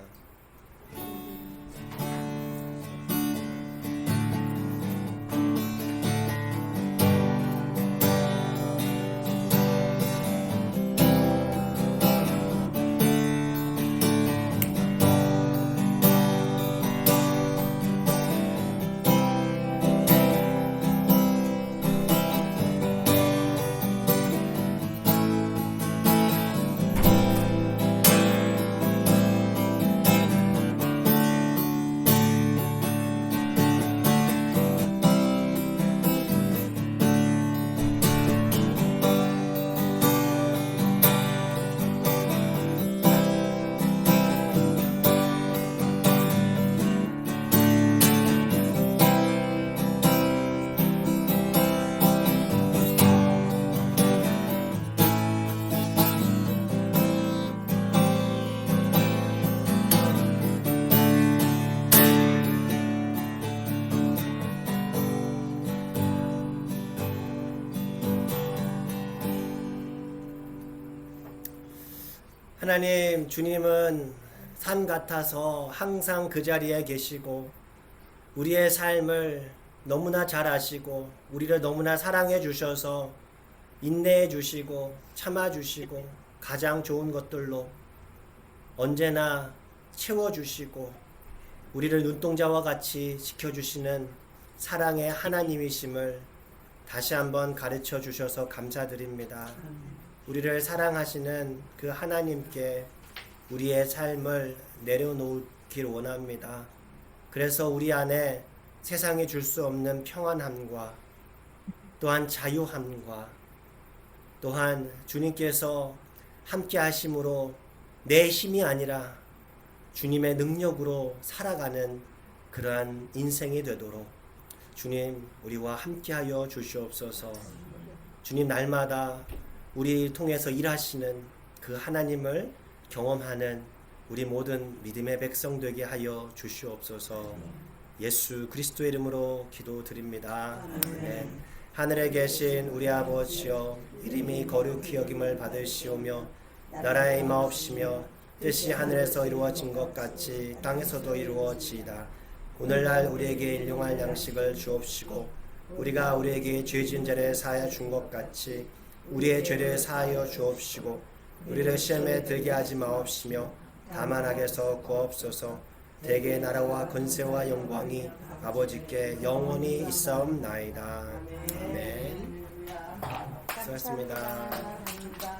하나님, 주님은 산 같아서 항상 그 자리에 계시고 우리의 삶을 너무나 잘 아시고 우리를 너무나 사랑해 주셔서 인내해 주시고 참아 주시고 가장 좋은 것들로 언제나 채워 주시고 우리를 눈동자와 같이 지켜주시는 사랑의 하나님이심을 다시 한번 가르쳐 주셔서 감사드립니다. 우리를 사랑하시는 그 하나님께 우리의 삶을 내려놓길 원합니다. 그래서 우리 안에 세상에 줄 수 없는 평안함과 또한 자유함과 또한 주님께서 함께 하심으로 내 힘이 아니라 주님의 능력으로 살아가는 그러한 인생이 되도록 주님 우리와 함께하여 주시옵소서. 주님 날마다 우리 통해서 일하시는 그 하나님을 경험하는 우리 모든 믿음의 백성 되게 하여 주시옵소서. 예수 그리스도의 이름으로 기도드립니다. 아멘. 하늘에 계신 우리 아버지여, 이름이 거룩히 여김을 받으시오며 나라의 임하옵시며 뜻이 하늘에서 이루어진 것 같이 땅에서도 이루어지이다. 오늘날 우리에게 일용할 양식을 주옵시고 우리가 우리에게 죄 지은 자를 사하여 준 것 같이 우리의 죄를 사하여 주옵시고 우리를 시험에 들게 하지 마옵시며 다만 악에서 구하옵소서. 대개 나라와 권세와 영광이 아버지께 영원히 있사옵나이다. 아멘. 수고하셨습니다.